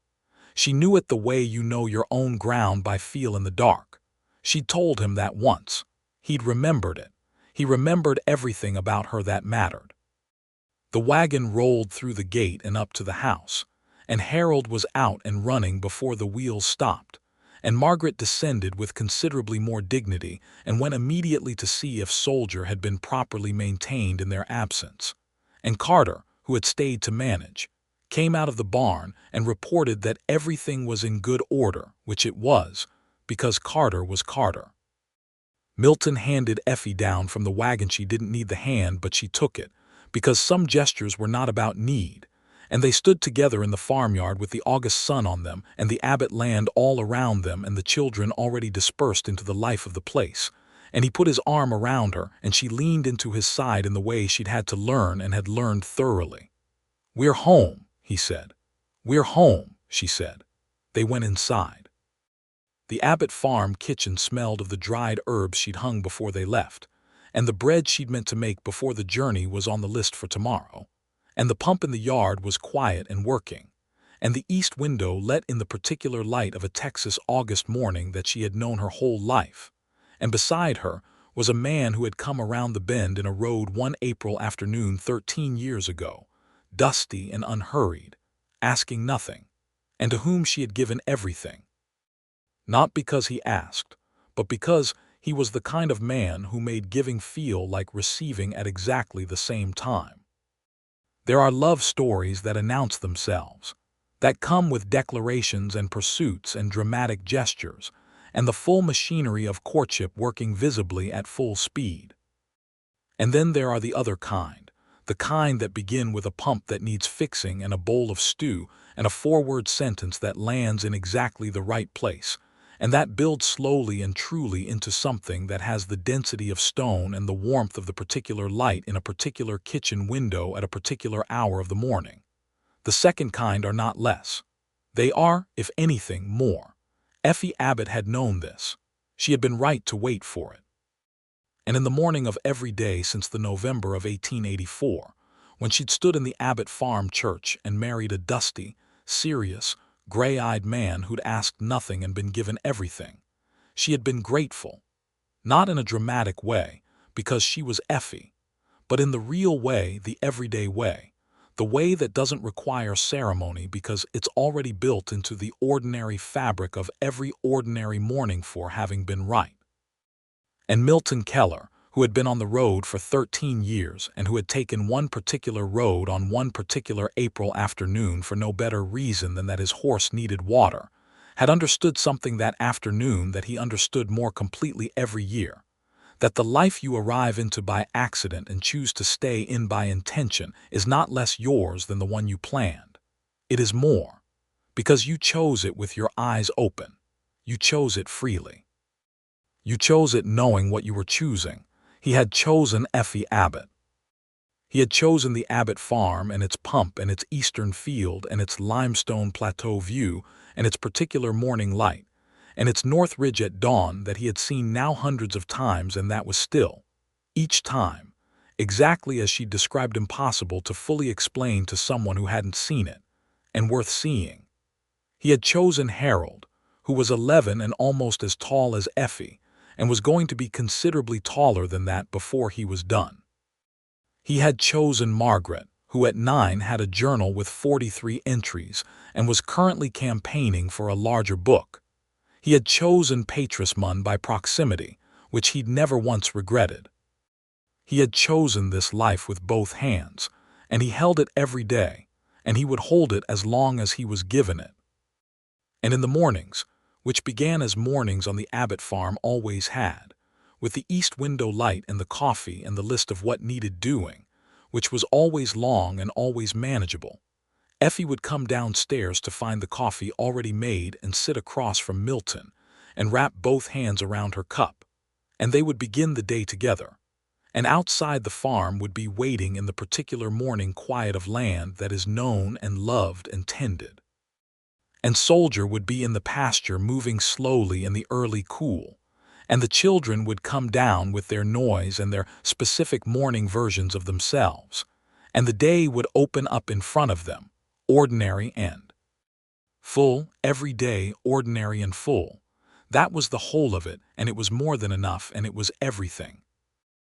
She knew it the way you know your own ground by feel in the dark. She'd told him that once. He'd remembered it. He remembered everything about her that mattered. The wagon rolled through the gate and up to the house, and Harold was out and running before the wheels stopped, and Margaret descended with considerably more dignity and went immediately to see if Soldier had been properly maintained in their absence. And Carter, who had stayed to manage, came out of the barn and reported that everything was in good order, which it was, because Carter was Carter. Milton handed Effie down from the wagon. She didn't need the hand, but she took it, because some gestures were not about need, and they stood together in the farmyard with the August sun on them and the Abbott land all around them and the children already dispersed into the life of the place. And he put his arm around her, and she leaned into his side in the way she'd had to learn and had learned thoroughly. "We're home," he said. "We're home," she said. They went inside. The Abbott farm kitchen smelled of the dried herbs she'd hung before they left, and the bread she'd meant to make before the journey was on the list for tomorrow, and the pump in the yard was quiet and working, and the east window let in the particular light of a Texas August morning that she had known her whole life, and beside her was a man who had come around the bend in a road one April afternoon 13 years ago, dusty and unhurried, asking nothing, and to whom she had given everything. Not because he asked, but because he was the kind of man who made giving feel like receiving at exactly the same time. There are love stories that announce themselves, that come with declarations and pursuits and dramatic gestures, and the full machinery of courtship working visibly at full speed. And then there are the other kind, the kind that begin with a pump that needs fixing and a bowl of stew and a 4-word sentence that lands in exactly the right place, and that builds slowly and truly into something that has the density of stone and the warmth of the particular light in a particular kitchen window at a particular hour of the morning. The second kind are not less. They are, if anything, more. Effie Abbott had known this. She had been right to wait for it. And in the morning of every day since the November of 1884, when she'd stood in the Abbott farm church and married a dusty, serious, gray-eyed man who'd asked nothing and been given everything, she had been grateful. Not in a dramatic way, because she was Effie, but in the real way, the everyday way, the way that doesn't require ceremony because it's already built into the ordinary fabric of every ordinary morning for having been right. And Milton Keller, who had been on the road for 13 years and who had taken one particular road on one particular April afternoon for no better reason than that his horse needed water, had understood something that afternoon that he understood more completely every year, That the life you arrive into by accident and choose to stay in by intention is not less yours than the one you planned. It is more, because you chose it with your eyes open. You chose it freely. You chose it knowing what you were choosing. He had chosen Effie Abbott. He had chosen the Abbott farm and its pump and its eastern field and its limestone plateau view and its particular morning light and its north ridge at dawn that he had seen now hundreds of times, and that was still, each time, exactly as she described impossible to fully explain to someone who hadn't seen it, and worth seeing. He had chosen Harold, who was 11 and almost as tall as Effie, and was going to be considerably taller than that before he was done. He had chosen Margaret, who at 9 had a journal with 43 entries and was currently campaigning for a larger book. He had chosen Patrismon by proximity, which he'd never once regretted. He had chosen this life with both hands, and he held it every day, and he would hold it as long as he was given it. And in the mornings, which began as mornings on the Abbott farm always had, with the east window light and the coffee and the list of what needed doing, which was always long and always manageable, Effie would come downstairs to find the coffee already made and sit across from Milton and wrap both hands around her cup, and they would begin the day together. And outside the farm would be waiting in the particular morning quiet of land that is known and loved and tended. And Soldier would be in the pasture moving slowly in the early cool, and the children would come down with their noise and their specific morning versions of themselves, and the day would open up in front of them, ordinary and full, every day ordinary and full. That was the whole of it, and it was more than enough, and it was everything.